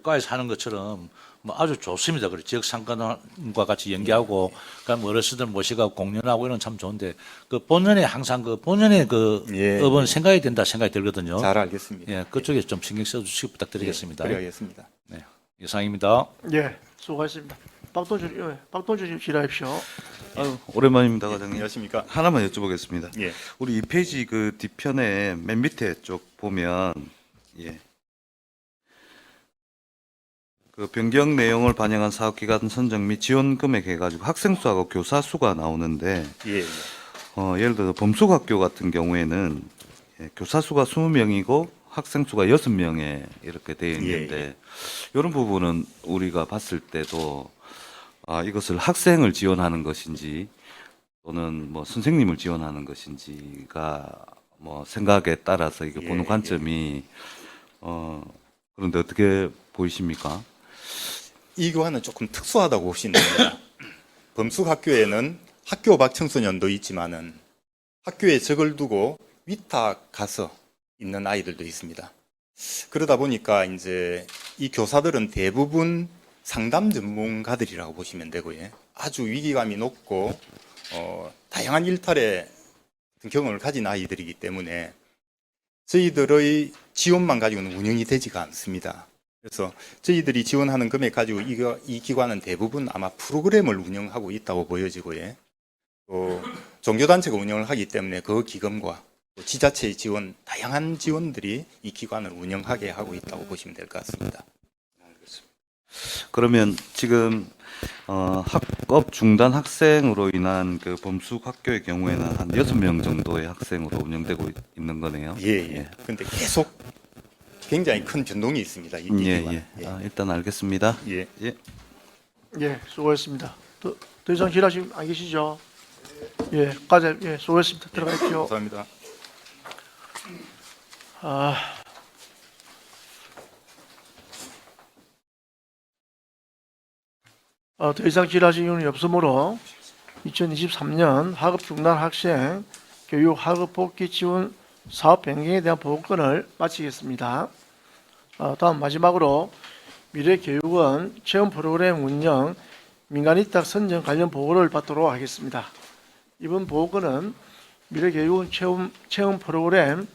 과에서 하는 것처럼 뭐 아주 좋습니다. 그래 지역 상권과 같이 연계하고, 그럼 어르신들 모시고 공연하고 이런 참 좋은데 그 본연의 항상 그 본연의 그 예, 업은 생각이 된다 생각이 들거든요. 잘 알겠습니다. 예, 그쪽에 좀 신경 써주시기 부탁드리겠습니다. 그래야겠습니다. 네, 이상입니다. 예, 수고하셨습니다. 박동준 질의하십시오. 아유, 오랜만입니다, 과장님. 안녕하십니까? 하나만 여쭤보겠습니다. 예. 우리 2페이지 그 뒤편에 맨 밑에 쪽 보면, 예. 그 변경 내용을 반영한 사업기간 선정 및 지원 금액 해가지고 학생 수하고 교사 수가 나오는데, 예. 예를 들어 범숙학교 같은 경우에는 교사 수가 20명이고 학생 수가 6명에 이렇게 되어 있는데, 이런 부분은 우리가 봤을 때도 이것을 학생을 지원하는 것인지 또는 뭐 선생님을 지원하는 것인지가 뭐 생각에 따라서 이게 보는 관점이 그런데 어떻게 보이십니까? 이 교환은 조금 특수하다고 보시면 됩니다. 범숙학교에는 학교 밖 청소년도 있지만은 학교에 적을 두고 위탁 가서 있는 아이들도 있습니다. 그러다 보니까 이제 이 교사들은 대부분 상담 전문가들이라고 보시면 되고요. 아주 위기감이 높고 다양한 일탈의 경험을 가진 아이들이기 때문에 저희들의 지원만 가지고는 운영이 되지가 않습니다. 그래서 저희들이 지원하는 금액 가지고 이 기관은 대부분 아마 프로그램을 운영하고 있다고 보여지고요. 또 종교단체가 운영을 하기 때문에 그 기금과 또 지자체의 지원, 다양한 지원들이 이 기관을 운영하게 하고 있다고 보시면 될 것 같습니다. 그러면 지금 학업 중단 학생으로 인한 그 범숙 학교의 경우에는 한 6명 정도의 학생으로 운영되고 있는 거네요. 예. 근데 계속 굉장히 큰 변동이 있습니다. 이 예, 기관. 예. 일단 알겠습니다. 예. 예. 예, 수고했습니다. 더 이상 질의하시면 안 계시죠? 예, 과제, 예, 수고했습니다. 들어가십시오. 감사합니다. 더 이상 질의하실 이유는 없으므로 2023년 학업 중단 학생 교육 학업 복귀 지원 사업 변경에 대한 보고권을 마치겠습니다. 다음 마지막으로 미래교육원 체험 프로그램 운영 민간위탁 선정 관련 보고를 받도록 하겠습니다. 이번 보고권은 미래교육원 체험 프로그램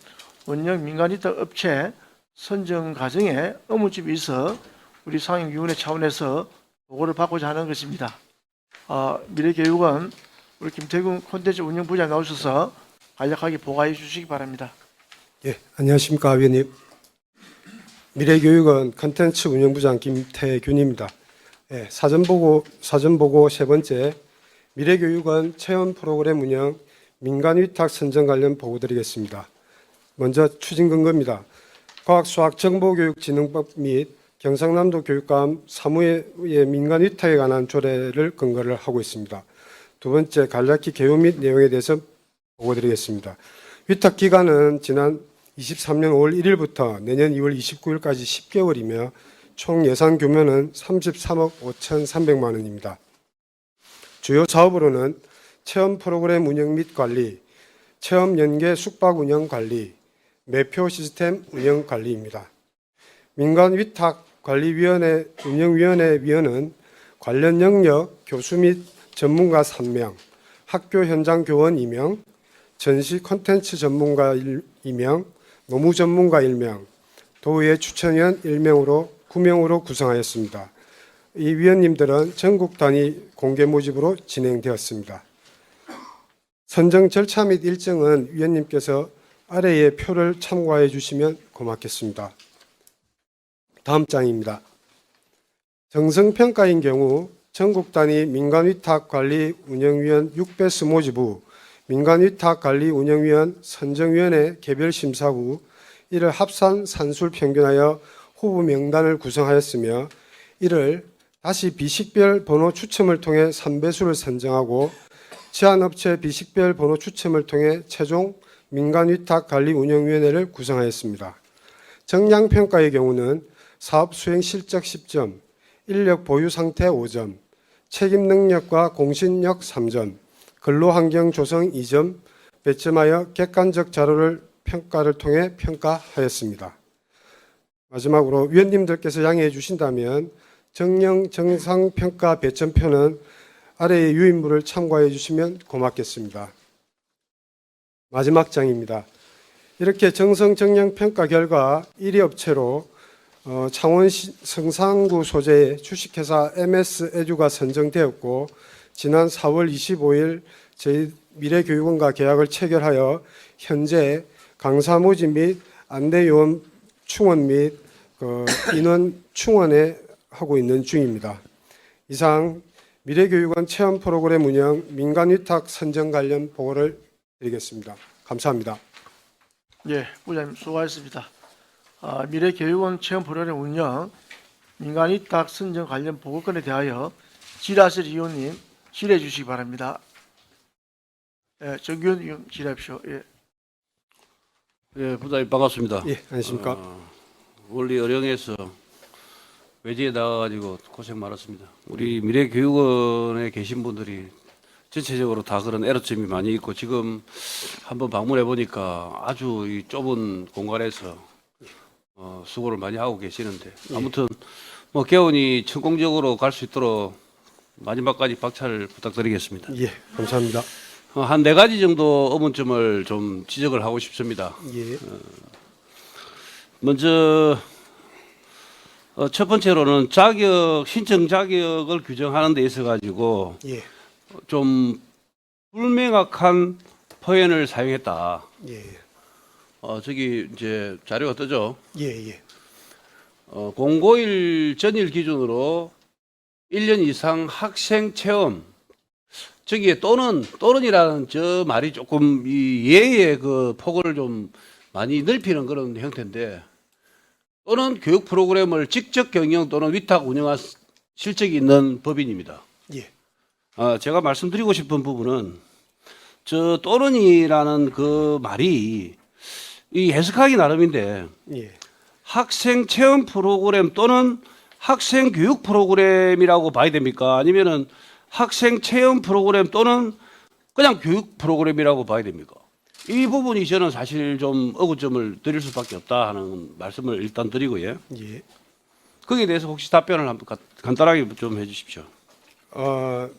운영 민간위탁 업체 선정 과정에 의문점이 있어 우리 상임위원회 차원에서 보고를 받고자 하는 것입니다. 미래교육원 우리 김태균 콘텐츠 운영부장 나오셔서 간략하게 보고해 주시기 바랍니다. 예, 안녕하십니까 위원님. 미래교육원 컨텐츠 운영부장 김태균입니다. 예, 사전보고 세 번째 미래교육원 체험 프로그램 운영 민간위탁 선정 관련 보고 드리겠습니다. 먼저 추진 근거입니다. 과학수학정보교육진흥법 및 경상남도 교육감 사무의 민간위탁에 관한 조례를 근거를 하고 있습니다. 두 번째 간략히 개요 및 내용에 대해서 보고 드리겠습니다. 위탁 기간은 지난 23년 5월 1일부터 내년 2월 29일까지 10개월이며 총 예산 규모는 33억 5,300만 원입니다. 주요 사업으로는 체험 프로그램 운영 및 관리, 체험 연계 숙박 운영 관리, 매표 시스템 운영 관리입니다. 민간 위탁 관리위원회 운영위원회 위원은 관련 영역 교수 및 전문가 3명, 학교 현장 교원 2명, 전시 콘텐츠 전문가 2명, 노무 전문가 1명, 도의회 추천위원 9명으로 구성하였습니다. 이 위원님들은 전국 단위 공개 모집으로 진행되었습니다. 선정 절차 및 일정은 위원님께서 아래의 표를 참고해 주시면 고맙겠습니다. 다음 장입니다. 정성평가인 경우 전국 단위 민간위탁관리운영위원 6배수 모집 후 민간위탁관리운영위원 선정위원회 개별심사 후 이를 합산 산술 평균하여 후보 명단을 구성하였으며 이를 다시 비식별 번호 추첨을 통해 3배수를 선정하고 제안업체 비식별 번호 추첨을 통해 최종 민간위탁관리운영위원회를 구성하였습니다. 정량평가의 경우는 사업 수행 실적 10점, 인력 보유 상태 5점, 책임 능력과 공신력 3점, 근로환경 조성 2점, 배점하여 객관적 자료를 평가를 통해 평가하였습니다. 마지막으로 위원님들께서 양해해 주신다면 정령 정상평가 배점표는 아래의 유인물을 참고해 주시면 고맙겠습니다. 마지막 장입니다. 이렇게 정성 정량 평가 결과 1위 업체로 창원시 성산구 소재의 주식회사 MS 에듀가 선정되었고 지난 4월 25일 저희 미래교육원과 계약을 체결하여 현재 강사 모집 및 안내요원 충원 및 인원 충원에 하고 있는 중입니다. 이상 미래교육원 체험 프로그램 운영 민간위탁 선정 관련 보고를 드리겠습니다. 감사합니다. 예, 부장님 수고하셨습니다. 미래교육원 체험 프로그램 운영 민간위탁 선정 관련 보고건에 대하여 질의하실 의원님 질의해 주시기 바랍니다. 예, 정규현 의원 질의하십시오. 예. 예, 부장님 반갑습니다. 예, 안녕하십니까? 원리 어령에서 외지에 나가가지고 고생 많았습니다. 우리 미래교육원에 계신 분들이 전체적으로 다 그런 애로점이 많이 있고 지금 한번 방문해 보니까 아주 이 좁은 공간에서 수고를 많이 하고 계시는데 아무튼 뭐 개원이成功적으로 갈 수 있도록 마지막까지 박차를 부탁드리겠습니다. 예, 감사합니다. 한 4가지 정도 의문점을 좀 지적을 하고 싶습니다. 예, 먼저 첫 번째로는 신청 자격을 규정하는 데 있어 가지고 예, 좀 불명확한 표현을 사용했다. 예, 저기 이제 자료가 뜨죠. 예, 예, 공고일 전일 기준으로 1년 이상 학생 체험 저기에 또는이라는 저 말이 조금 이 예의 그 폭을 좀 많이 넓히는 그런 형태인데 또는 교육 프로그램을 직접 경영 또는 위탁 운영할 실적이 있는 법인입니다. 예, 제가 말씀드리고 싶은 부분은 저 또는이라는 그 말이 이 해석하기 나름인데 예, 학생 체험 프로그램 또는 학생 교육 프로그램이라고 봐야 됩니까? 아니면은 학생 체험 프로그램 또는 그냥 교육 프로그램이라고 봐야 됩니까? 이 부분이 저는 사실 좀 의구점을 드릴 수밖에 없다 하는 말씀을 일단 드리고요. 예. 거기에 대해서 혹시 답변을 한번 간단하게 좀 해주십시오. 뭐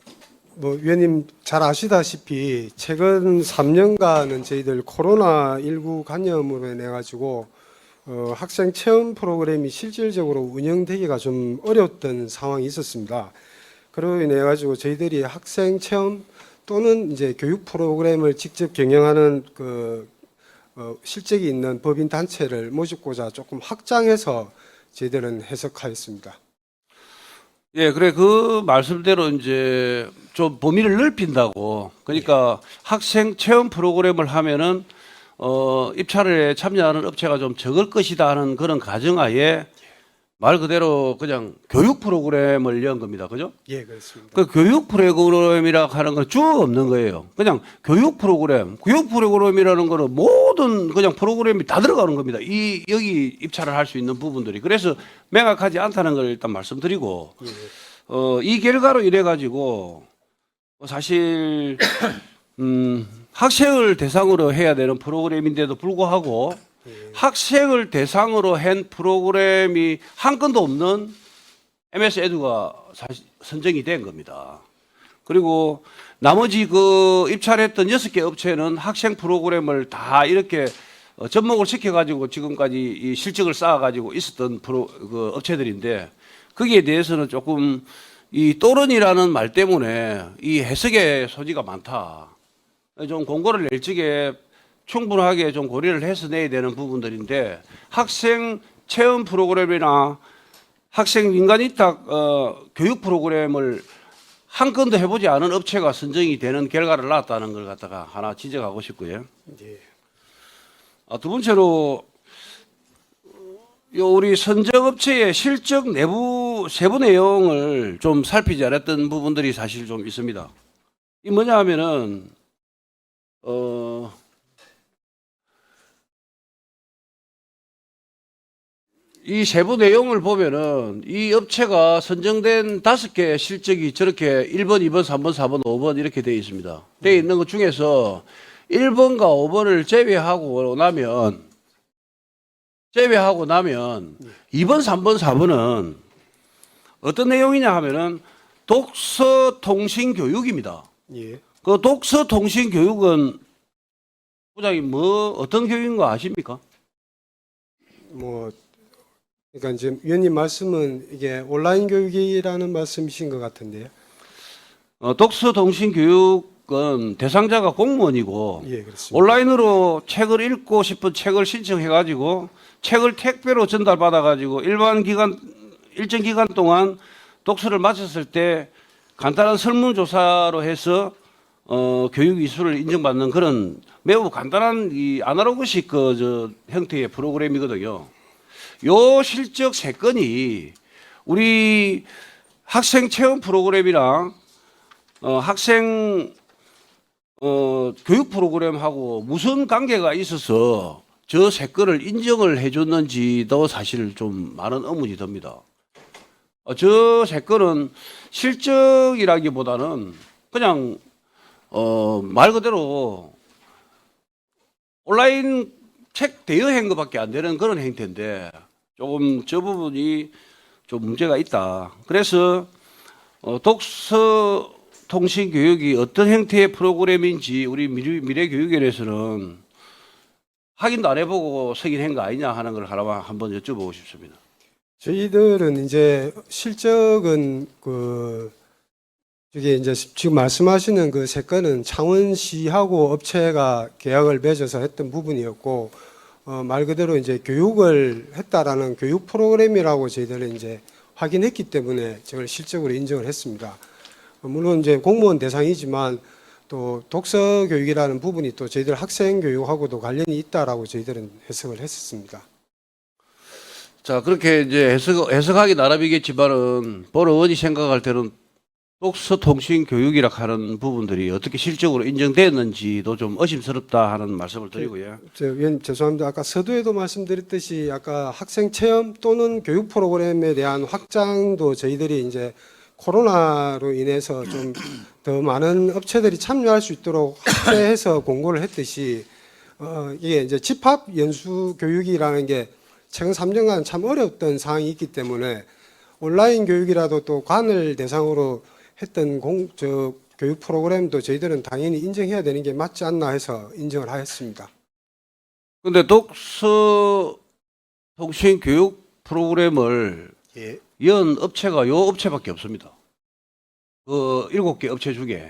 위원님 잘 아시다시피 최근 3년간은 저희들 코로나19 감염으로 인해 가지고 학생 체험 프로그램이 실질적으로 운영되기가 좀 어려웠던 상황이 있었습니다. 그로 인해 가지고 저희들이 학생 체험 또는 이제 교육 프로그램을 직접 경영하는 실적이 있는 법인 단체를 모집고자 조금 확장해서 저희들은 해석하였습니다. 예, 그래 그 말씀대로 이제 좀 범위를 넓힌다고. 그러니까 학생 체험 프로그램을 하면은 입찰에 참여하는 업체가 좀 적을 것이다 하는 그런 가정하에 말 그대로 그냥 교육 프로그램을 연 겁니다. 그죠? 예, 그렇습니다. 그 교육 프로그램이라 하는 건 쭉 없는 거예요. 그냥 교육 프로그램이라는 거는 모든 그냥 프로그램이 다 들어가는 겁니다. 여기 입찰을 할 수 있는 부분들이. 그래서 명확하지 않다는 걸 일단 말씀드리고, 이 결과로 이래 가지고 사실 학생을 대상으로 해야 되는 프로그램인데도 불구하고 학생을 대상으로 한 프로그램이 한 건도 없는 MS 에듀가 사실 선정이 된 겁니다. 그리고 나머지 그 입찰했던 6개 업체는 학생 프로그램을 다 이렇게 접목을 시켜가지고 지금까지 이 실적을 쌓아가지고 있었던 그 업체들인데 거기에 대해서는 조금 이 또른이라는 말 때문에 이 해석의 소지가 많다. 좀 공고를 낼 적에 충분하게 좀 고려를 해서 내야 되는 부분들인데 학생 체험 프로그램이나 학생 민간 위탁 교육 프로그램을 한 건도 해보지 않은 업체가 선정이 되는 결과를 낳았다는 걸 갖다가 하나 지적하고 싶고요. 두 번째로 우리 선정업체의 실적 내부 세부 내용을 좀 살피지 않았던 부분들이 사실 좀 있습니다. 이 뭐냐 하면은 이 세부 내용을 보면은 이 업체가 선정된 5개 실적이 저렇게 1번, 2번, 3번, 4번, 5번 이렇게 되어 있습니다. 되어 있는 것 중에서 1번과 5번을 제외하고 나면 2번, 3번, 4번은 어떤 내용이냐 하면은 독서 통신 교육입니다. 예. 그 독서 통신 교육은 부장님 뭐 어떤 교육인 거 아십니까? 뭐 그러니까 지금 위원님 말씀은 이게 온라인 교육이라는 말씀이신 것 같은데요. 독서 통신 교육은 대상자가 공무원이고 예, 그렇습니다. 온라인으로 책을 읽고 싶은 책을 신청해가지고 책을 택배로 전달받아가지고 일정 기간 동안 독서를 마쳤을 때 간단한 설문조사로 해서 교육 이수를 인정받는 그런 매우 간단한 이 아날로그식 형태의 프로그램이거든요. 요 실적 3건이 우리 학생 체험 프로그램이랑 학생 교육 프로그램하고 무슨 관계가 있어서 저 3건을 인정을 해줬는지도 사실 좀 많은 의문이 듭니다. 저 3건은 실적이라기보다는 그냥 말 그대로 온라인 책 대여한 것밖에 안 되는 그런 행태인데 조금 저 부분이 좀 문제가 있다. 그래서 독서 통신 교육이 어떤 형태의 프로그램인지 우리 미래교육원에서는 확인도 안 해보고 승인한 거 아니냐 하는 걸 하나만 한번 여쭤보고 싶습니다. 저희들은 이제 실적은 저게 이제 지금 말씀하시는 그 3건은 창원시하고 업체가 계약을 맺어서 했던 부분이었고, 말 그대로 이제 교육을 했다라는 교육 프로그램이라고 저희들은 이제 확인했기 때문에 저걸 실적으로 인정을 했습니다. 물론 이제 공무원 대상이지만 또 독서 교육이라는 부분이 또 저희들 학생 교육하고도 관련이 있다라고 저희들은 해석을 했었습니다. 자, 그렇게 이제 해석하기 나름이겠지만은 본 의원이 생각할 때는 독서 통신 교육이라 하는 부분들이 어떻게 실적으로 인정됐는지도 좀 의심스럽다 하는 말씀을 드리고요. 위원님 죄송합니다. 아까 서두에도 말씀드렸듯이 아까 학생 체험 또는 교육 프로그램에 대한 확장도 저희들이 이제 코로나로 인해서 좀 더 많은 업체들이 참여할 수 있도록 확대해서 공고를 했듯이 이게 이제 집합 연수 교육이라는 게 최근 3년간 참 어려웠던 상황이 있기 때문에 온라인 교육이라도 또 관을 대상으로 했던 교육 프로그램도 저희들은 당연히 인정해야 되는 게 맞지 않나 해서 인정을 하였습니다. 근데 독서 통신 교육 프로그램을 예. 연 업체가 요 업체밖에 없습니다. 그 7개 업체 중에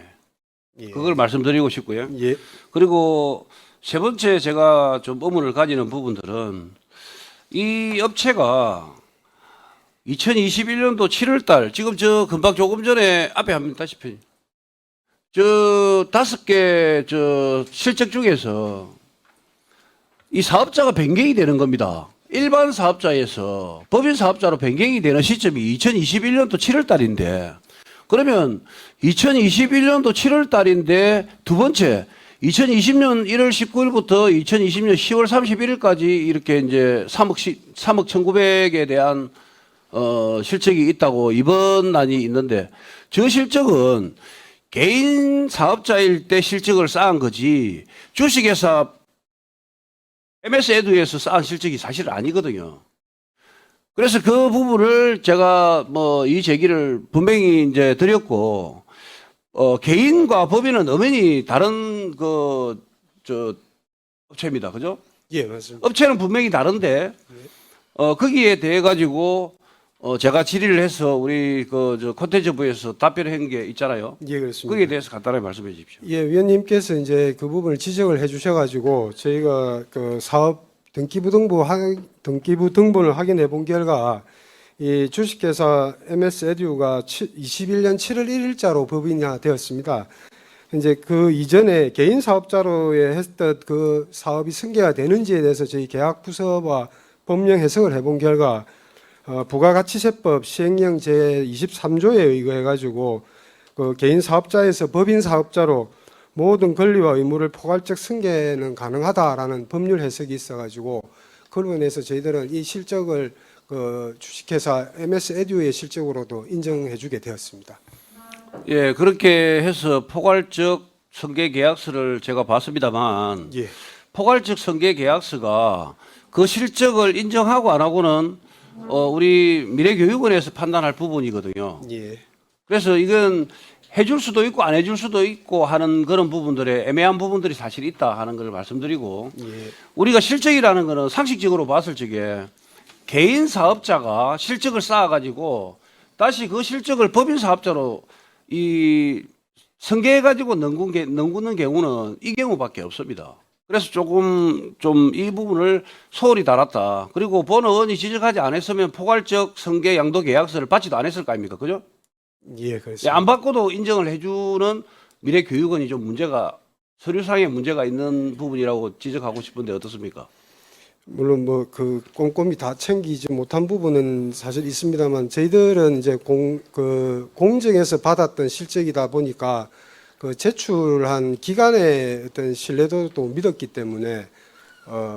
예. 그걸 말씀드리고 싶고요. 예. 그리고 세 번째 제가 좀 의문을 가지는 부분들은 이 업체가 2021년도 7월 달, 지금 금방 조금 전에 앞에 한번 다시피, 5개 실적 중에서 이 사업자가 변경이 되는 겁니다. 일반 사업자에서 법인 사업자로 변경이 되는 시점이 2021년도 7월 달인데, 그러면 2021년도 7월 달인데, 두 번째, 2020년 1월 19일부터 2020년 10월 31일까지 이렇게 이제 3억 1,900에 대한 실적이 있다고 이번란이 있는데 저 실적은 개인 사업자일 때 실적을 쌓은 거지 주식회사 MS 에듀에서 쌓은 실적이 사실 아니거든요. 그래서 그 부분을 제가 이 제기를 분명히 이제 드렸고 개인과 법인은 엄연히 다른 업체입니다. 그죠? 예, 맞습니다. 업체는 분명히 다른데 거기에 대해 가지고 제가 질의를 해서 우리 저 콘텐츠부에서 답변한 게 있잖아요. 예, 그렇습니다. 거기에 대해서 간단하게 말씀해 주십시오. 예, 위원님께서 이제 그 부분을 지적을 해주셔가지고 저희가 그 사업 등기부 등본을 확인해 본 결과 이 주식회사 MS-EDU가 21년 7월 1일자로 법인화되었습니다. 이제 그 이전에 개인 사업자로에 했던 그 사업이 승계가 되는지에 대해서 저희 계약 부서와 법령 해석을 해본 결과 부가가치세법 시행령 제23조에 의거해 가지고 그 개인 사업자에서 법인 사업자로 모든 권리와 의무를 포괄적 승계는 가능하다라는 법률 해석이 있어가지고 그로 인해서 저희들은 이 실적을 그 주식회사 MS-EDU의 실적으로도 인정해주게 되었습니다. 예, 그렇게 해서 포괄적 승계 계약서를 제가 봤습니다만 예, 포괄적 승계 계약서가 그 실적을 인정하고 안 하고는 우리 미래교육원에서 판단할 부분이거든요. 예, 그래서 이건 해줄 수도 있고 안 해줄 수도 있고 하는 그런 부분들에 애매한 부분들이 사실 있다 하는 걸 말씀드리고 예, 우리가 실적이라는 거는 상식적으로 봤을 적에 개인 사업자가 실적을 쌓아가지고 다시 그 실적을 법인 사업자로 이 승계해가지고 넘구는 경우는 이 경우밖에 없습니다. 그래서 조금 좀 이 부분을 소홀히 달았다. 그리고 본 의원이 지적하지 않았으면 포괄적 승계 양도 계약서를 받지도 않았을 거 아닙니까? 그죠? 예, 그렇습니다. 안 받고도 인정을 해주는 미래교육원이 좀 문제가 서류상에 문제가 있는 부분이라고 지적하고 싶은데 어떻습니까? 물론 뭐 그 꼼꼼히 다 챙기지 못한 부분은 사실 있습니다만 저희들은 이제 공정에서 받았던 실적이다 보니까 그 제출한 기간의 어떤 신뢰도도 믿었기 때문에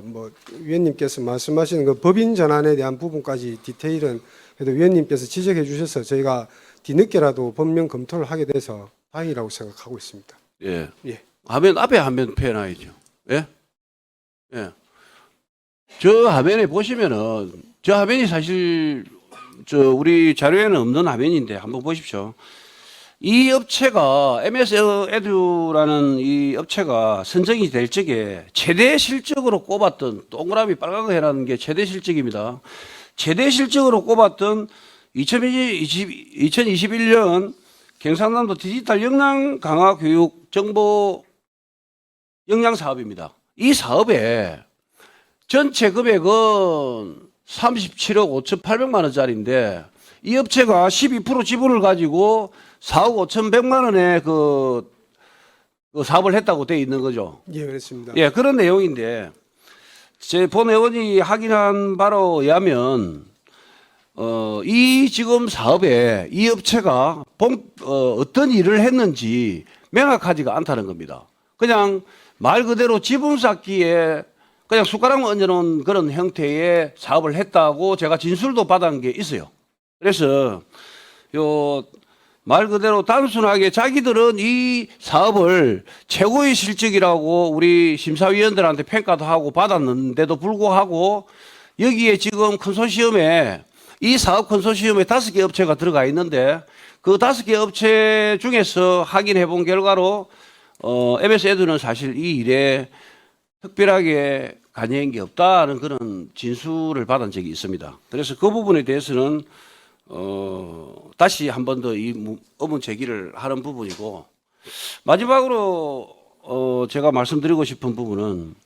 뭐 위원님께서 말씀하시는 그 법인 전환에 대한 부분까지 디테일은 그래도 위원님께서 지적해 주셔서 저희가 뒤늦게라도 법령 검토를 하게 돼서 다행이라고 생각하고 있습니다. 예. 예. 화면 앞에 화면 펴놔야죠. 예? 예. 저 화면에 보시면은 저 화면이 사실 저 우리 자료에는 없는 화면인데 한번 보십시오. 이 업체가 MS-EDU라는 이 업체가 선정이 될 적에 최대 실적으로 꼽았던 동그라미 빨간 거 해라는 게 최대 실적입니다. 최대 실적으로 꼽았던 2021년 경상남도 디지털 역량 강화 교육 정보 역량 사업입니다. 이 사업에 전체 금액은 37억 5,800만 원짜리인데 이 업체가 12% 지분을 가지고 4억 5,100만 원의 그 사업을 했다고 돼 있는 거죠. 예, 그렇습니다. 예, 그런 내용인데 제 본 의원이 확인한 바로 의하면 이 지금 사업에 이 업체가 어떤 일을 했는지 명확하지가 않다는 겁니다. 그냥 말 그대로 지분 쌓기에 그냥 숟가락 얹어놓은 그런 형태의 사업을 했다고 제가 진술도 받은 게 있어요. 그래서 말 그대로 단순하게 자기들은 이 사업을 최고의 실적이라고 우리 심사위원들한테 평가도 하고 받았는데도 불구하고 여기에 지금 컨소시엄에 이 사업 컨소시엄에 5개 업체가 들어가 있는데 그 5개 업체 중에서 확인해 본 결과로 MS-EDU는 사실 이 일에 특별하게 관여한 게 없다는 그런 진술을 받은 적이 있습니다. 그래서 그 부분에 대해서는 다시 한 번 더 이 의문 제기를 하는 부분이고 마지막으로 제가 말씀드리고 싶은 부분은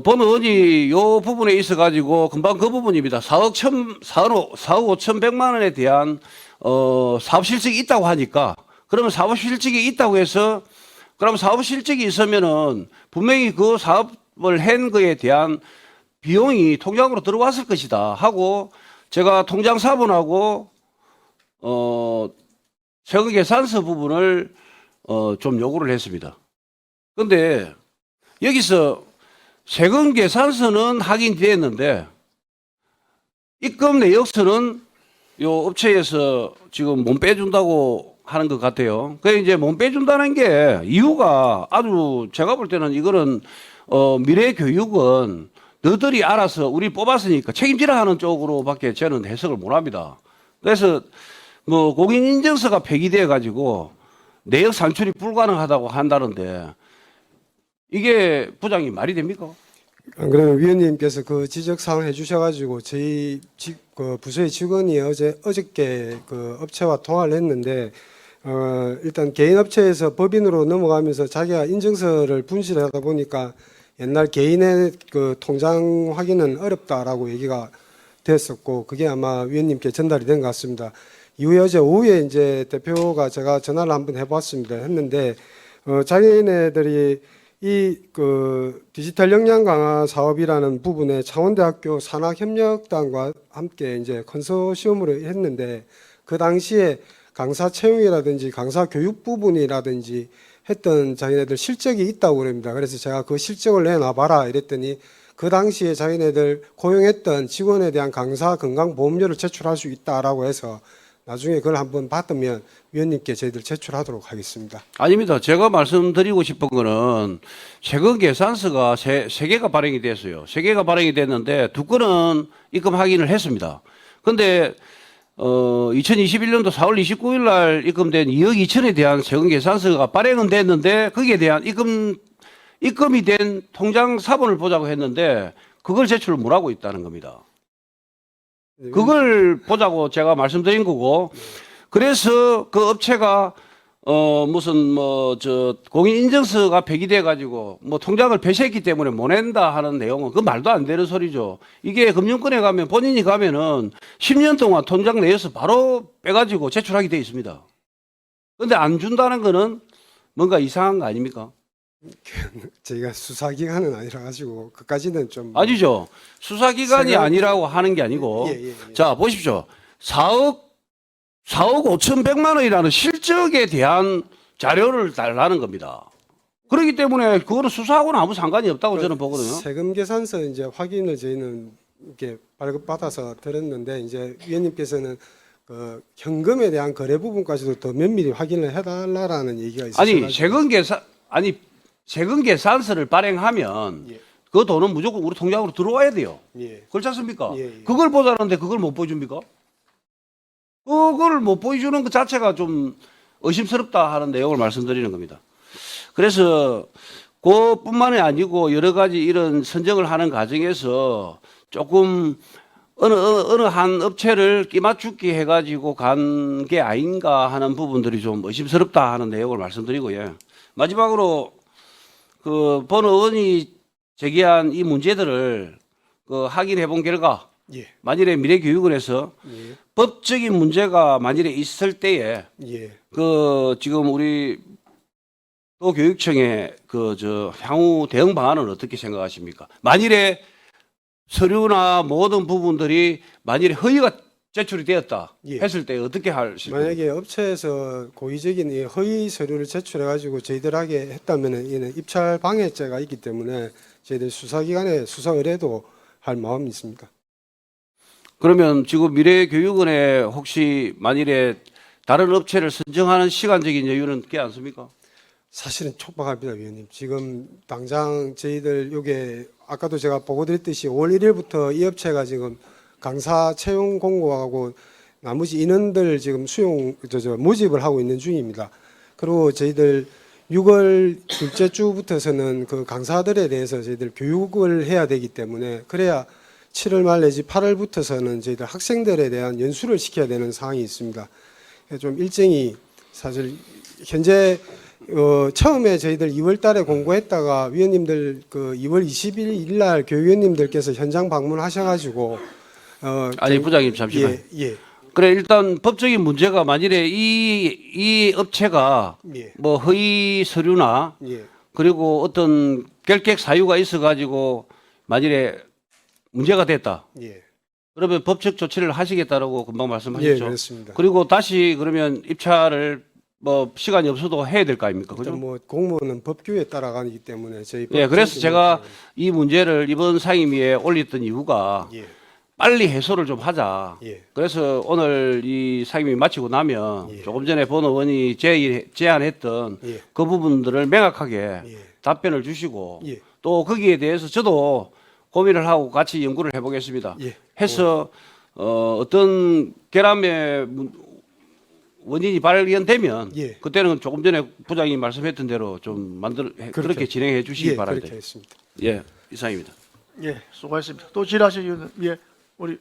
본 의원이 이 부분에 있어 가지고 금방 그 부분입니다. 4억 5,100만 원에 대한 사업 실적이 있다고 하니까 그러면 사업 실적이 있다고 해서 그럼 사업 실적이 있으면은 분명히 그 사업을 한 거에 대한 비용이 통장으로 들어왔을 것이다 하고 제가 통장 사본하고 세금 계산서 부분을 좀 요구를 했습니다. 그런데 여기서 세금 계산서는 확인되었는데 입금 내역서는 요 업체에서 지금 몸 빼준다고 하는 것 같아요. 그래 이제 몸 빼준다는 게 이유가 아주 제가 볼 때는 이거는 미래교육은 너희들이 알아서 우리 뽑았으니까 책임지라 하는 쪽으로밖에 저는 해석을 못 합니다. 그래서 뭐 공인인증서가 폐기돼 가지고 내역 산출이 불가능하다고 한다는데 이게 부장님 말이 됩니까? 안 그러면 위원님께서 그 지적 사항 해주셔가지고 저희 그 부서의 직원이 어저께 그 업체와 통화를 했는데 일단 개인 업체에서 법인으로 넘어가면서 자기가 인증서를 분실하다 보니까 옛날 개인의 그 통장 확인은 어렵다라고 얘기가 됐었고 그게 아마 위원님께 전달이 된 것 같습니다. 이후에 어제 오후에 이제 대표가 제가 전화를 한번 해봤습니다. 했는데 자기네들이 이 그 디지털 역량 강화 사업이라는 부분에 창원대학교 산학협력단과 함께 이제 컨소시엄으로 했는데 그 당시에 강사 채용이라든지 강사 교육 부분이라든지 했던 자기네들 실적이 있다고 그럽니다. 그래서 제가 그 실적을 내놔봐라 이랬더니 그 당시에 자기네들 고용했던 직원에 대한 강사 건강보험료를 제출할 수 있다라고 해서 나중에 그걸 한번 받으면 위원님께 저희들 제출하도록 하겠습니다. 아닙니다. 제가 말씀드리고 싶은 거는 세금 계산서가 세 개가 발행이 됐어요. 세 개가 발행이 됐는데 두 건은 입금 확인을 했습니다. 근데 2021년도 4월 29일 날 입금된 2억 2천에 대한 세금 계산서가 발행은 됐는데 거기에 대한 입금이 된 통장 사본을 보자고 했는데 그걸 제출을 못 하고 있다는 겁니다. 그걸 보자고 제가 말씀드린 거고, 그래서 그 업체가 무슨 공인인증서가 폐기돼 가지고 통장을 폐쇄했기 때문에 못 낸다 하는 내용은 그 말도 안 되는 소리죠. 이게 금융권에 가면 본인이 가면은 10년 동안 통장 내에서 바로 빼가지고 제출하게 돼 있습니다. 근데 안 준다는 거는 뭔가 이상한 거 아닙니까? 저희가 수사기관은 아니라 가지고 그까지는 좀 아니죠. 수사기관이 아니라고 하는 게 아니고, 자, 보십시오. 4억 5,100만 원이라는 실적에 대한 자료를 달라는 겁니다. 그렇기 때문에 그거는 수사하고는 아무 상관이 없다고 저는 보거든요. 세금 계산서 이제 확인을 저희는 이렇게 발급받아서 들었는데 이제 위원님께서는 그 현금에 대한 거래 부분까지도 더 면밀히 확인을 해달라라는 얘기가 있어요. 세금 계산서를 발행하면 그 돈은 무조건 우리 통장으로 들어와야 돼요. 그렇지 않습니까? 그걸 보자는데 그걸 못 보여줍니까? 그걸 못 보여주는 것 자체가 좀 의심스럽다 하는 내용을 말씀드리는 겁니다. 그래서 그뿐만이 아니고 여러 가지 이런 선정을 하는 과정에서 조금 어느 한 업체를 끼맞추기 해가지고 간 게 아닌가 하는 부분들이 좀 의심스럽다 하는 내용을 말씀드리고요. 마지막으로 그 본 의원이 제기한 이 문제들을 확인해 본 결과 만일에 미래교육원에서 법적인 문제가 만일에 있을 때에 지금 우리 또 교육청의 향후 대응 방안은 어떻게 생각하십니까? 만일에 서류나 모든 부분들이 만일에 허위가 제출이 되었다 했을 때 어떻게 하실 겁니까? 만약에 업체에서 고의적인 이 허위 서류를 제출해 가지고 저희들에게 했다면은 이는 입찰 방해죄가 있기 때문에 저희들 수사기관에 수사 의뢰도 할 마음이 있습니다. 그러면 지금 미래교육원에 혹시 만일에 다른 업체를 선정하는 시간적인 여유는 꽤 않습니까? 사실은 촉박합니다, 위원님. 지금 당장 저희들 요게 아까도 제가 보고 드렸듯이 5월 1일부터 이 업체가 지금 강사 채용 공고하고 나머지 인원들 지금 모집을 하고 있는 중입니다. 그리고 저희들 6월 둘째 주부터서는 그 강사들에 대해서 저희들 교육을 해야 되기 때문에 그래야 7월 말 내지 8월부터서는 저희들 학생들에 대한 연수를 시켜야 되는 상황이 있습니다. 좀 일정이 사실 현재 처음에 저희들 2월 달에 공고했다가 위원님들 그 2월 20일 날 교육위원님들께서 현장 방문하셔가지고 아니 부장님 잠시만. 그래 일단 법적인 문제가 만일에 이 업체가 뭐 허위 서류나 그리고 어떤 결격 사유가 있어가지고 만일에 문제가 됐다. 그러면 법적 조치를 하시겠다라고 금방 말씀하셨죠. 그렇습니다. 그리고 다시 그러면 입찰을 뭐 시간이 없어도 해야 될 거 아닙니까? 그죠? 뭐 공무원은 법규에 따라가기 때문에 저희 그래서 제가 이 문제를 이번 상임위에 올렸던 이유가 빨리 해소를 좀 하자. 그래서 오늘 이 상임위 마치고 나면 조금 전에 본 의원이 제안했던 그 부분들을 명확하게 답변을 주시고 또 거기에 대해서 저도 고민을 하고 같이 연구를 해보겠습니다. 해서 어떤 결함의 원인이 발견되면 그때는 조금 전에 부장님이 말씀했던 대로 좀 그렇게 진행해 주시기 바랍니다. 그렇게 했습니다. 이상입니다. 예, 수고하셨습니다. 또 질의하실 의원, 예, 우리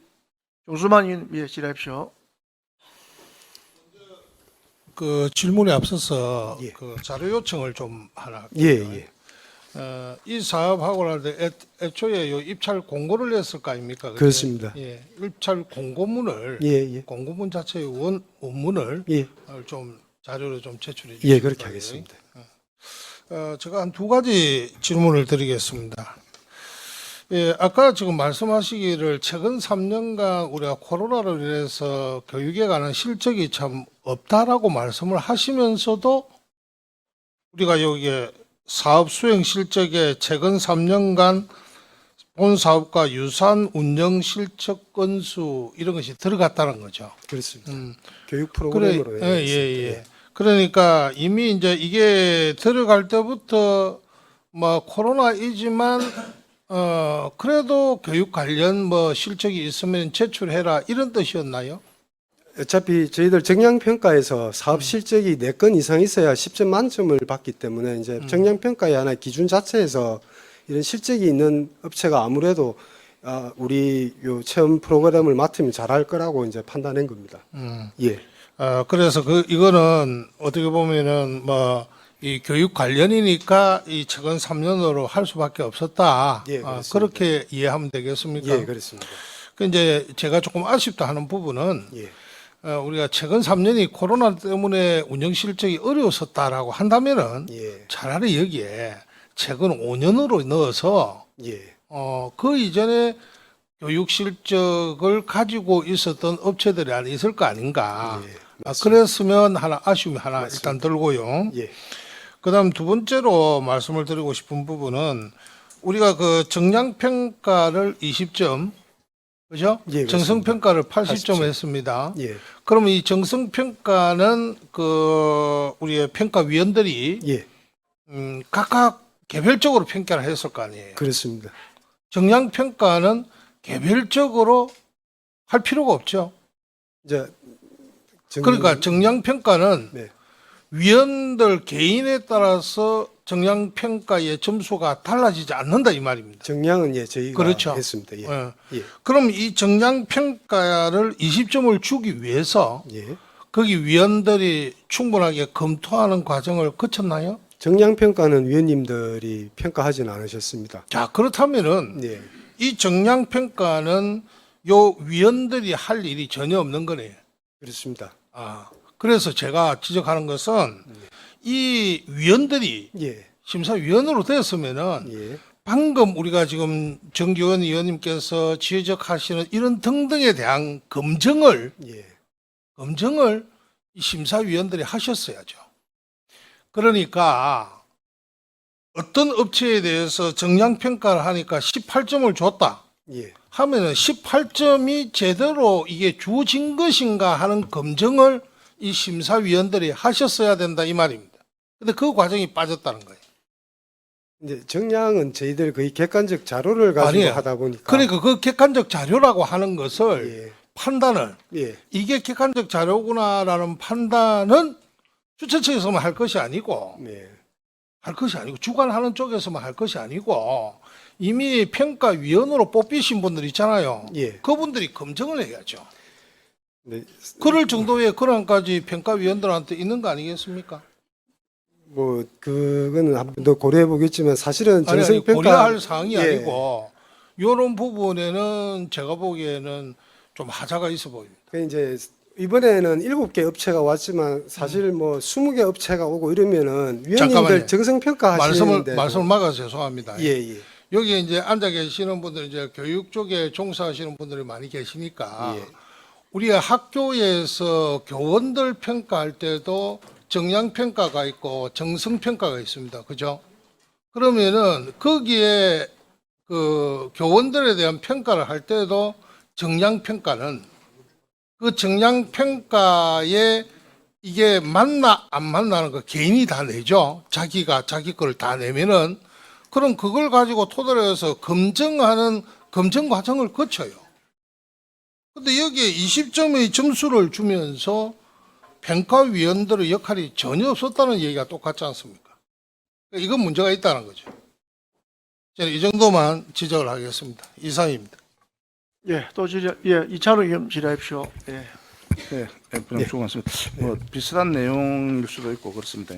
정수만 의원, 예, 질의하십시오. 그 질문에 앞서서 예. 그 자료 요청을 좀 하나 예, 할게요. 예. 이 사업하고 날 때 애초에 요 입찰 공고를 했을 거 아닙니까? 그때? 그렇습니다. 예, 입찰 공고문을 예, 예. 공고문 자체의 원문을 예. 좀 자료로 좀 제출해 주시기 예, 그렇게 바랍니다. 하겠습니다. 제가 한 두 가지 질문을 드리겠습니다. 예, 아까 지금 말씀하시기를 최근 3년간 우리가 코로나로 인해서 교육에 관한 실적이 참 없다라고 말씀을 하시면서도 우리가 여기에 사업 수행 실적에 최근 3년간 본 사업과 유사한 운영 실적 건수 이런 것이 들어갔다는 거죠. 그렇습니다. 음. 교육 그래, 프로그램으로 예, 예, 예. 그러니까 이미 이제 이게 들어갈 때부터 뭐 코로나이지만 그래도 교육 관련 뭐 실적이 있으면 제출해라 이런 뜻이었나요? 어차피 저희들 정량평가에서 사업 실적이 4건 이상 있어야 10점 만점을 받기 때문에 이제 정량평가의 하나의 기준 자체에서 이런 실적이 있는 업체가 아무래도 우리 요 체험 프로그램을 맡으면 잘할 거라고 이제 판단한 겁니다. 예. 그래서 이거는 어떻게 보면은 뭐 이 교육 관련이니까 이 최근 3년으로 할 수밖에 없었다. 예, 그렇습니다. 그렇게 이해하면 되겠습니까? 예, 그렇습니다. 그 이제 제가 조금 아쉽다 하는 부분은 예. 우리가 최근 3년이 코로나 때문에 운영 실적이 어려웠었다라고 한다면은 예. 차라리 여기에 최근 5년으로 넣어서 예. 그 이전에 교육 실적을 가지고 있었던 업체들이 하나 있을 거 아닌가. 예, 그랬으면 하나 아쉬움이 하나 맞습니다. 일단 들고요. 예. 그다음 두 번째로 말씀을 드리고 싶은 부분은 우리가 그 정량평가를 20점, 그죠? 예, 그렇습니다. 정성평가를 80점 80점. 했습니다. 예. 그러면 이 정성평가는 그 우리의 평가위원들이 예. 각각 개별적으로 평가를 했을 거 아니에요. 그렇습니다. 정량평가는 개별적으로 할 필요가 없죠. 이제 그러니까 정량평가는 네. 위원들 개인에 따라서 정량평가의 점수가 달라지지 않는다 이 말입니다. 정량은 예, 저희가 그렇죠. 했습니다. 예. 예. 예. 그럼 이 정량평가를 20점을 주기 위해서 예. 거기 위원들이 충분하게 검토하는 과정을 거쳤나요? 정량평가는 위원님들이 평가하지는 않으셨습니다. 자, 그렇다면은 예. 이 정량평가는 요 위원들이 할 일이 전혀 없는 거네요. 그렇습니다. 그래서 제가 지적하는 것은 이 위원들이 예. 심사위원으로 됐으면은 예. 방금 우리가 지금 정기원 의원님께서 지적하시는 이런 등등에 대한 검증을 예. 이 심사위원들이 하셨어야죠. 그러니까 어떤 업체에 대해서 정량평가를 하니까 18점을 줬다 예. 하면은 18점이 제대로 이게 주어진 것인가 하는 검증을 이 심사위원들이 하셨어야 된다 이 말입니다. 근데 그 과정이 빠졌다는 거예요. 이제 정량은 저희들 거의 객관적 자료를 가지고 아니에요. 하다 보니까 그러니까 그 객관적 자료라고 하는 것을 예. 판단을 예. 이게 객관적 자료구나라는 판단은 주최 측에서만 할 것이 아니고 네. 주관하는 쪽에서만 할 것이 아니고 이미 평가위원으로 뽑히신 분들 있잖아요. 예. 그분들이 검증을 해야죠. 네. 그럴 정도의 권한까지 평가위원들한테 있는 거 아니겠습니까? 뭐 그거는 한 번 더 고려해 보겠지만 사실은 아니, 정성평가 고려할 사항이 예. 아니고 이런 부분에는 제가 보기에는 좀 하자가 있어 보입니다. 그 이제 이번에는 7개 업체가 왔지만 사실 뭐 20개 업체가 오고 이러면은 잠깐만요. 위원님들 정성평가 하시는데 말씀을 막아서 죄송합니다. 예, 예. 여기 이제 앉아 계시는 분들 이제 교육 쪽에 종사하시는 분들이 많이 계시니까 예. 우리가 학교에서 교원들 평가할 때도 정량평가가 있고 정성평가가 있습니다. 그죠? 그러면은 거기에 그 교원들에 대한 평가를 할 때도 정량평가는 그 정량평가에 이게 맞나 안 맞나는 거 개인이 다 내죠. 자기가 자기 거를 다 내면은 그럼 그걸 가지고 토대로 해서 검증하는 검증 과정을 거쳐요. 근데 여기에 20점의 점수를 주면서 평가위원들의 역할이 전혀 없었다는 얘기가 똑같지 않습니까? 이건 문제가 있다는 거죠. 저는 이 정도만 지적을 하겠습니다. 이상입니다. 예, 또 질의, 예, 이찬호 의원 질의하십시오. 예. 네, 그냥 수고하셨습니다. 뭐 비슷한 내용일 수도 있고 그렇습니다.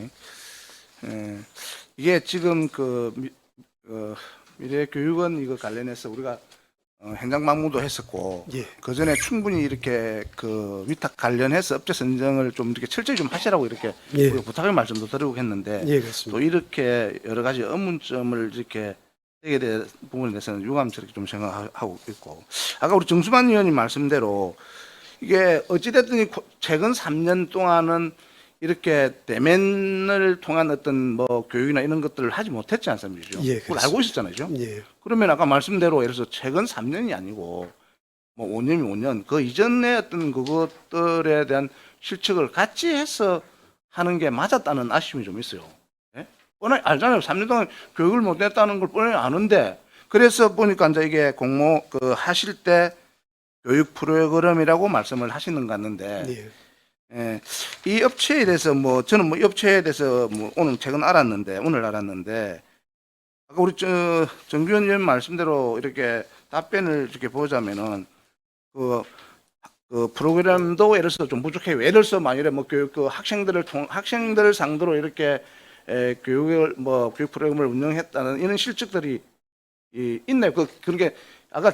이게 지금 미래교육원 이거 관련해서 우리가 행정방문도 했었고 예. 그 전에 충분히 이렇게 위탁 관련해서 업체 선정을 좀 이렇게 철저히 좀 하시라고 이렇게 예. 우리가 부탁의 말씀도 드리고 했는데 예, 그렇습니다. 또 이렇게 여러 가지 의문점을 이렇게 되게 된 부분에 대해서는 유감스럽게 좀 생각하고 있고 아까 우리 정수만 의원님 말씀대로 이게 어찌됐든 최근 3년 동안은 이렇게 대면을 통한 어떤 뭐 교육이나 이런 것들을 하지 못했지 않습니까? 예, 그걸 알고 있었잖아요. 그죠? 예. 그러면 아까 말씀대로 예를 들어서 최근 3년이 아니고 뭐 5년이면 5년 그 이전에 어떤 그것들에 대한 실측을 같이 해서 하는 게 맞았다는 아쉬움이 좀 있어요. 예? 뻔히 알잖아요. 3년 동안 교육을 못했다는 걸 뻔히 아는데 그래서 보니까 이제 이게 공모 하실 때 교육 프로그램이라고 말씀을 하시는 것 같는데 예. 예, 이 업체에 대해서 뭐 저는 뭐 이 업체에 대해서 뭐 오늘 최근 오늘 알았는데 아까 우리 정규현 의원 말씀대로 이렇게 답변을 이렇게 보자면은 그 프로그램도 예를 들어서 좀 부족해요. 예를 들어서 만일에 뭐 교육 학생들을 상대로 이렇게 교육 프로그램을 운영했다는 이런 실적들이 있나요? 그게 아까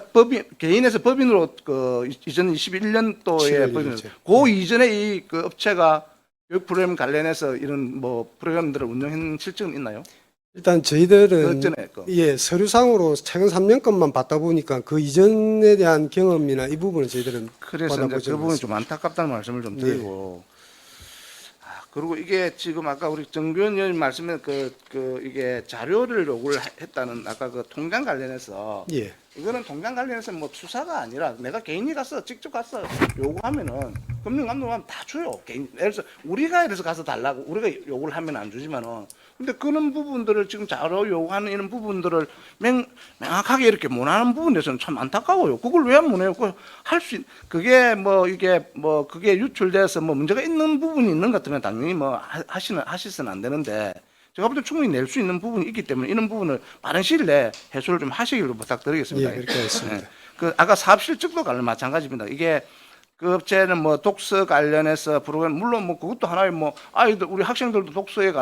개인에서 법인으로 2021년도에 7월 법인으로 일이죠. 그 이전에 이 업체가 교육 프로그램 관련해서 이런 뭐 프로그램들을 운영한 실적은 있나요? 일단 그 저희들은 전에 예, 서류상으로 최근 3년 것만 봤다 보니까 그 이전에 대한 경험이나 이 부분은 저희들은 그래서 이제 받아보지 그 부분이 좀 안타깝다는 말씀을 좀 드리고 그리고 이게 지금 아까 우리 정규현 의원님 말씀에 이게 자료를 요구를 했다는 아까 그 통장 관련해서 예. 이거는 통장 관련해서 뭐 수사가 아니라 내가 개인이 직접 가서 요구하면은 금융감독하면 다 줘요. 예를 들어서 우리가 이래서 가서 달라고 우리가 요구를 하면 안 주지만은 근데 그런 부분들을 지금 자료 요구하는 이런 부분들을 명확하게 이렇게 못하는 부분에서는 참 안타까워요. 그걸 왜 안 해요? 그게 그게 유출돼서 뭐 문제가 있는 부분이 있는 것 같으면 당연히 뭐 하시서는 안 되는데 제가 볼 때 충분히 낼 수 있는 부분이 있기 때문에 이런 부분을 빠른 시일 내에 해소를 좀 하시기를 부탁드리겠습니다. 예, 그렇게 하겠습니다. 예. 아까 사업 실적도 마찬가지입니다. 이게 그 업체는 뭐 독서 관련해서 프로그램 물론 뭐 그것도 하나의 뭐 아이들 우리 학생들도 독서에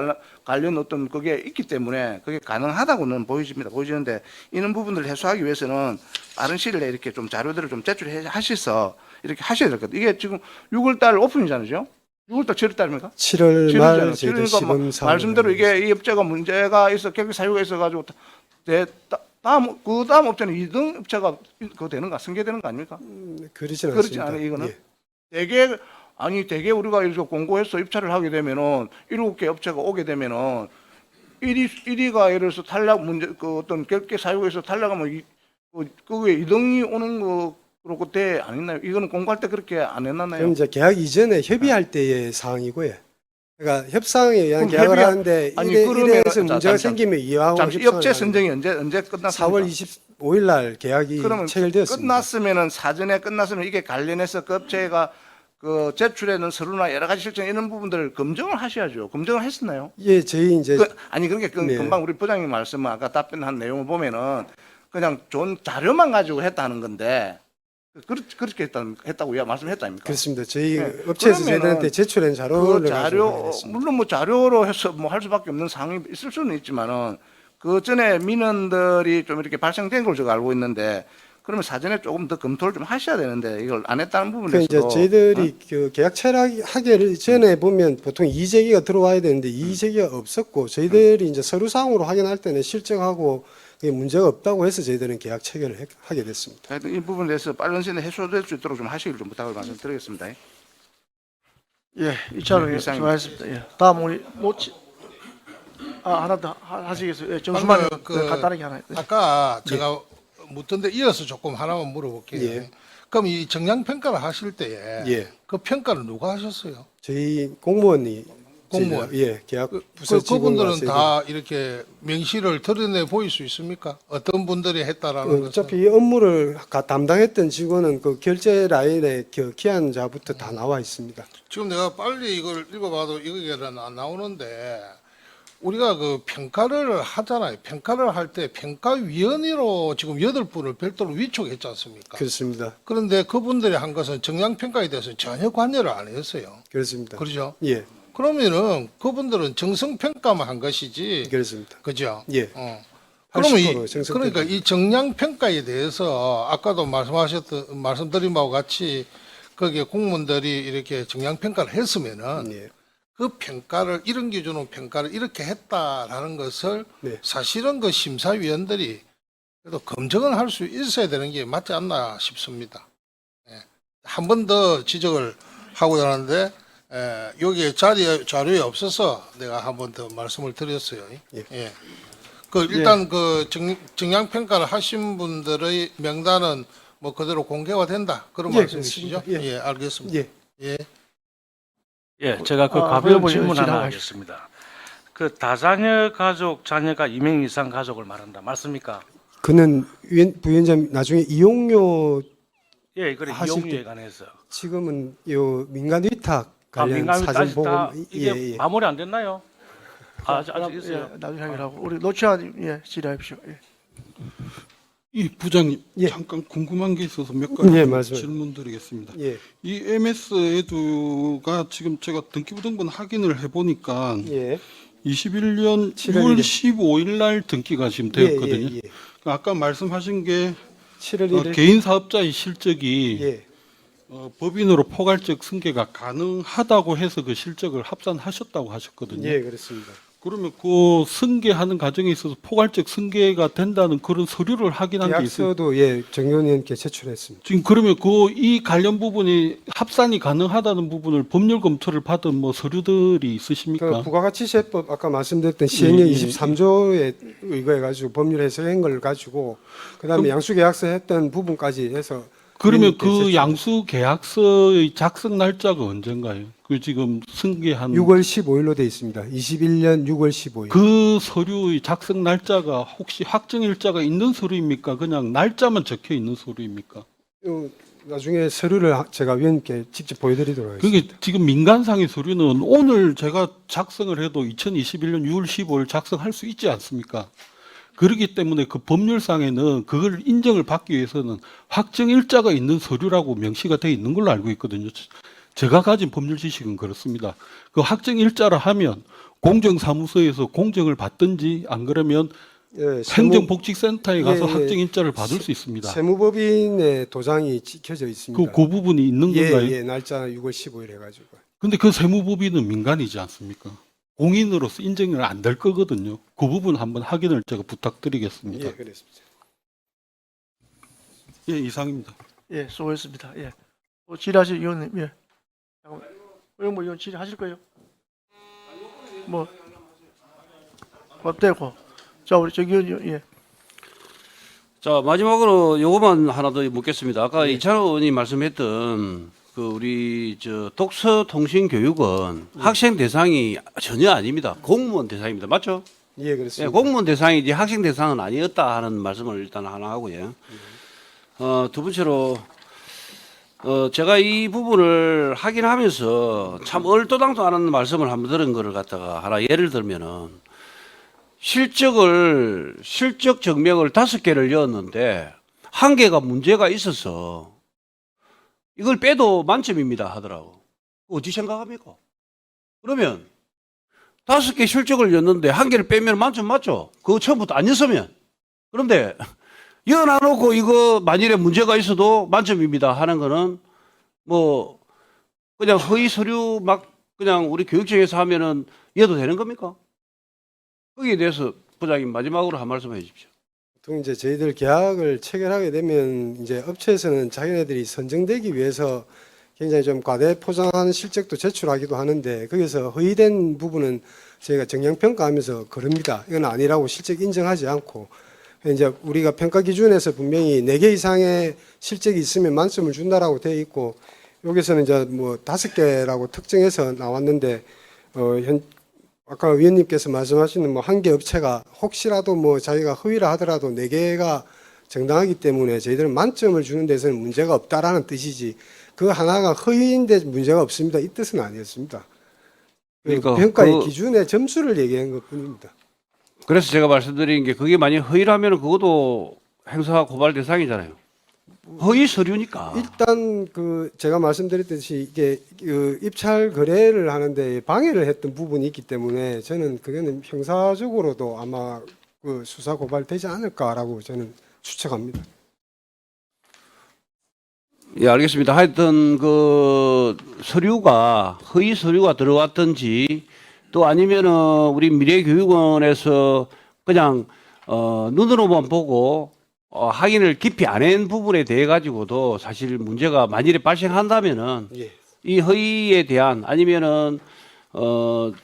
관련 어떤 그게 있기 때문에 그게 가능하다고는 보여지는데 이런 부분들을 해소하기 위해서는 빠른 시일 내에 이렇게 좀 자료들을 좀 제출하셔서 이렇게 하셔야 될 것 같아요. 이게 지금 6월달 오픈이잖아요. 6월달 7월달입니까? 7월 말 저희들 그러니까 시범 사업 말씀대로 이게 이 업체가 문제가 있어 경기 사유가 있어가지고 다음 업체는 2등 업체가 그거 되는 거 승계되는 거 아닙니까? 그러진 그렇지 않습니다. 않아요 이거는? 예. 대개 우리가 이렇게 공고해서 입찰을 하게 되면은 7개 업체가 오게 되면은 1위가 예를 들어서 탈락 문제 어떤 결계 사유에서 탈락하면 그게 2등이 오는 거 그렇고 대 안 했나요? 이거는 공고할 때 그렇게 안 해놨나요? 그럼 이제 계약 이전에 협의할 때의 사항이고요. 그러니까 협상에 의한 그럼 계약을 협의가- 하는데 아니, 이래 그러면- 대해서 문제가 잠시만. 생기면 이해하고 잠시 협상을 업체 하는 선정이 언제 끝났습니까? 4월 25일 날 계약이 그러면 체결되었습니다. 끝났으면은 사전에 끝났으면 이게 관련해서 그 업체가 제출에는 서류나 여러 가지 실정 이런 부분들을 검증을 하셔야죠. 검증을 했었나요? 예, 저희 이제 그러니까 네. 금방 우리 부장님 말씀 아까 답변한 내용을 보면은 그냥 좋은 자료만 가지고 했다는 건데 그렇게 했다고 말씀했다 아닙니까? 그렇습니다. 저희 네. 업체에서 그러면은 저희들한테 제출한 그 자료를 자료 물론 뭐 자료로 해서 뭐 할 수밖에 없는 상황이 있을 수는 있지만은 그 전에 민원들이 좀 이렇게 발생된 걸 제가 알고 있는데 그러면 사전에 조금 더 검토를 좀 하셔야 되는데 이걸 안 했다는 그 부분에서 이제 저희들이 그 계약 체결하기 전에 보면 보통 이의제기가 들어와야 되는데 이의제기가 없었고 저희들이 이제 서류상으로 확인할 때는 실적하고 그게 문제가 없다고 해서 저희들은 계약 체결을 하게 됐습니다. 하여튼 이 부분에 대해서 빠른 시간에 해소될 수 있도록 좀 하시기를 좀 부탁을 말씀드리겠습니다. 예, 이찬호 의원 이상입니다. 수고하셨습니다. 예. 다음 우리 하나 더 하시겠어요? 예, 정수만 의원 간단하게 하나. 아까 제가 묻던데 이어서 조금 하나만 물어볼게요. 예. 그럼 이 정량 평가를 하실 때에 예. 그 평가를 누가 하셨어요? 저희 공무원이 공무원. 예, 계약 부서 그분들은 직원과 다 이렇게 명시를 드러내 보일 수 있습니까? 어떤 분들이 했다라는 것은? 어차피 이 업무를 담당했던 직원은 그 결제 라인에 기한자부터 다 나와 있습니다. 지금 내가 빨리 이걸 읽어봐도 이게 안 나오는데 우리가 그 평가를 하잖아요. 평가를 할 때 평가위원회로 지금 8분을 별도로 위촉했지 않습니까? 그렇습니다. 그런데 그분들이 한 것은 정량평가에 대해서 전혀 관여를 안 했어요. 그렇습니다. 그렇죠? 예, 그러면은 그분들은 정성평가만 한 것이지. 그렇습니다. 그죠? 예. 그러면 80% 정성평가. 그러니까 이 정량평가에 대해서 아까도 말씀드린 바와 같이 거기에 공무원들이 이렇게 정량평가를 했으면은 예. 그 평가를 이런 기준으로 평가를 이렇게 했다라는 것을 네. 사실은 그 심사위원들이 그래도 검증을 할 수 있어야 되는 게 맞지 않나 싶습니다. 한 번 더 지적을 하고자 하는데 여기에 자료에 없어서 내가 한 번 더 말씀을 드렸어요. 예. 그 일단 그 정량 평가를 하신 분들의 명단은 뭐 그대로 공개가 된다 그런 예, 말씀이시죠? 그렇습니다. 예, 알겠습니다. 예. 예. 예, 제가 그 가벼운 의원님 질문 하나 질문하십시오. 하겠습니다. 그 다자녀 가족, 자녀가 2명 이상 가족을 말한다. 맞습니까? 그는 부위원장 나중에 이용료 예, 그래 하실 이용료에 때- 관해서. 지금은 요 민간 위탁 관련 민간 사진 아직 다 보고 이게 마무리 안 됐나요? 아직 있어요. 예, 나중에 하기로 하고 우리 노치환 질의하십시오. 예. 이 부장님 예. 잠깐 궁금한 게 있어서 몇 가지 예, 말씀해. 질문드리겠습니다. 예, 이 MS 에듀가 지금 제가 등기부등본 확인을 해보니까 예, 21년 7월 6월 15일 날 등기가 지금 되었거든요. 예. 아까 말씀하신 게 7월 1일. 개인 사업자의 실적이 예, 법인으로 포괄적 승계가 가능하다고 해서 그 실적을 합산하셨다고 하셨거든요. 예, 그렇습니다. 그러면 그 승계하는 과정에 있어서 포괄적 승계가 된다는 그런 서류를 확인한 게 있어요. 계약서도 예, 정의원님께 제출했습니다. 지금 그러면 그 이 관련 부분이 합산이 가능하다는 부분을 법률 검토를 받은 뭐 서류들이 있으십니까? 그 부가가치세법 아까 말씀드렸던 시행령 예, 예. 23조에 의거해 가지고 법률 해석한 걸 가지고 그다음에 양수계약서 했던 부분까지 해서 그러면 위원님께 그 제출- 양수 계약서의 작성 날짜가 언젠가요? 그 지금 승계한 6월 15일로 돼 있습니다. 21년 6월 15일. 그 서류의 작성 날짜가 혹시 확정 일자가 있는 서류입니까? 그냥 날짜만 적혀 있는 서류입니까? 나중에 서류를 제가 위원님께 직접 보여드리도록 하겠습니다. 그게 지금 민간상의 서류는 오늘 제가 작성을 해도 2021년 6월 15일 작성할 수 있지 않습니까? 그렇기 때문에 그 법률상에는 그걸 인정을 받기 위해서는 확정 일자가 있는 서류라고 명시가 되어 있는 걸로 알고 있거든요. 제가 가진 법률 지식은 그렇습니다. 그 확정 일자라 하면 공정사무소에서 공정을 받든지 안 그러면 예, 행정복지센터에 가서 예, 예. 확정 일자를 받을 수 있습니다. 세무법인의 도장이 찍혀져 있습니다. 그 부분이 있는 건가요? 예, 날짜 6월 15일 해가지고. 근데 그 세무법인은 민간이지 않습니까? 공인으로서 인정이 안 될 거거든요. 그 부분 한번 확인을 제가 부탁드리겠습니다. 예, 그렇습니다. 예, 이상입니다. 예, 수고했습니다. 예. 질의하실 의원님, 예. 잠깐만. 의원 질의하실 거예요? 뭐, 되고. 자, 우리 정 의원님, 예. 자, 마지막으로 요것만 하나 더 묻겠습니다. 아까 이찬호 의원이 말씀했던 그 우리 저 독서 통신 교육은 학생 대상이 전혀 아닙니다. 공무원 대상입니다. 맞죠? 예, 예, 그렇습니다. 공무원 대상이지 학생 대상은 아니었다 하는 말씀을 일단 하나 하고요. 두 번째로 제가 이 부분을 확인하면서 참 얼토당토 안 하는 말씀을 한번 들은 거를 갖다가 하나 예를 들면은 실적 증명을 5개를 넣었는데 1개가 문제가 있어서 이걸 빼도 만점입니다 하더라고. 어디 생각합니까? 그러면 5개 실적을 였는데 1개를 빼면 만점 맞죠? 그거 처음부터 안 였으면. 그런데 연어놓고 이거 만일에 문제가 있어도 만점입니다 하는 거는 뭐 그냥 허위 서류 막 그냥 우리 교육청에서 하면은 이해도 되는 겁니까? 거기에 대해서 부장님 마지막으로 한 말씀 해주십시오. 보통 이제 저희들 계약을 체결하게 되면 이제 업체에서는 자기네들이 선정되기 위해서 굉장히 좀 과대 포장하는 실적도 제출하기도 하는데 거기서 허위된 부분은 저희가 정량평가하면서 그럽니다. 이건 아니라고 실적 인정하지 않고 이제 우리가 평가 기준에서 분명히 4개 이상의 실적이 있으면 만점을 준다라고 되어 있고 여기서는 이제 뭐 5개라고 특정해서 나왔는데 아까 위원님께서 말씀하시는 뭐 1개 업체가 혹시라도 뭐 자기가 허위를 하더라도 4개가 정당하기 때문에 저희들은 만점을 주는 데서는 문제가 없다라는 뜻이지 그 하나가 허위인데 문제가 없습니다. 이 뜻은 아니었습니다. 그러니까 평가의 기준의 점수를 얘기한 것뿐입니다. 그래서 제가 말씀드린 게 그게 만약 허위라면 그것도 행사 고발 대상이잖아요. 허위 서류니까. 일단 제가 말씀드렸듯이 이게 입찰 거래를 하는데 방해를 했던 부분이 있기 때문에 저는 그거는 형사적으로도 아마 수사 고발되지 않을까라고 저는 추측합니다. 예, 알겠습니다. 하여튼 서류가 허위 서류가 들어왔든지 또 아니면은 우리 미래교육원에서 그냥 눈으로만 보고 확인을 깊이 안 한 부분에 대해 가지고도 사실 문제가 만일에 발생한다면은 예. 이 허위에 대한 아니면은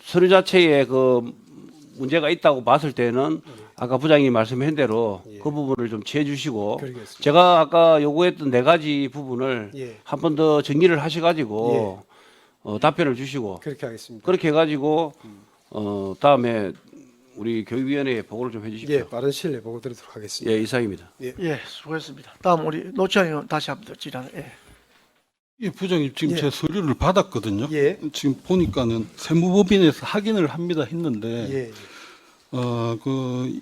서류 자체에 문제가 있다고 봤을 때는 아까 부장님이 말씀한 대로 그 부분을 좀 취해 주시고 그러겠습니다. 제가 아까 요구했던 4가지 부분을 예. 한 번 더 정리를 하셔가지고 답변을 주시고 그렇게 하겠습니다. 그렇게 해가지고 다음에 우리 교육위원회에 보고를 좀 해주십시오. 예, 빠른 시일 내에 보고 드리도록 하겠습니다. 예, 이상입니다. 예, 수고했습니다. 다음 우리 노치환 의원 다시 한번 질의하는. 예. 예, 부장님 지금 예. 제 서류를 받았거든요. 예. 지금 보니까는 세무법인에서 확인을 합니다 했는데 예.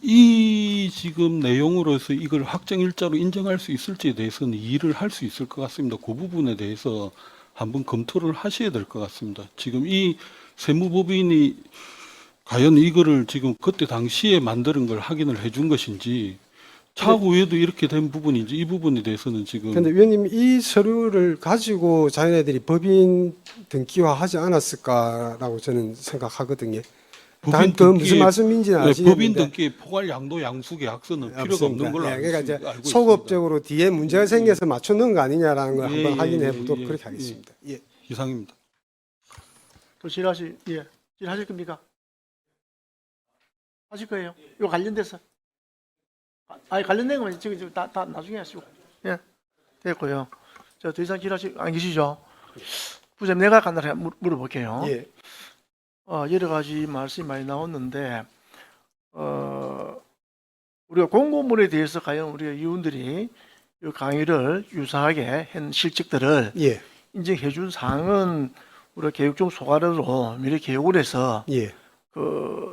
이 지금 내용으로서 이걸 확정 일자로 인정할 수 있을지에 대해서는 이의를 할 수 있을 것 같습니다. 그 부분에 대해서 한번 검토를 하셔야 될 것 같습니다. 지금 이 세무법인이 과연 이거를 지금 그때 당시에 만드는 걸 확인을 해준 것인지 차후에도 이렇게 된 부분인지 이 부분에 대해서는 지금 그런데 위원님 이 서류를 가지고 자기네들이 법인 등기화하지 않았을까라고 저는 생각하거든요. 단 무슨 말씀인지는 아시겠는데 법인 등기에 포괄 양도 양수계 약서는 필요가 없는 걸로 알고 그러니까 있습니다. 이제 소급적으로 뒤에 문제가 생겨서 맞춰놓은 거 아니냐라는 걸 예, 한번 예, 확인해 예, 보도록 예, 그렇게 예. 하겠습니다. 예. 이상입니다. 또 질의하실 겁니까? 하실 거예요? 이거 관련돼서? 아니 관련된 거면 지금 다 나중에 하시고. 예, 됐고요. 저 더 이상 질의하실 안 계시죠? 부장님 내가 간단하게 물어볼게요. 예. 여러 가지 말씀이 많이 나왔는데 우리가 공고문에 대해서 과연 우리가 위원들이 이 강의를 유사하게 한 실적들을 예. 인정해 준 사항은 우리가 교육청 소관으로 미래교육원에서 예.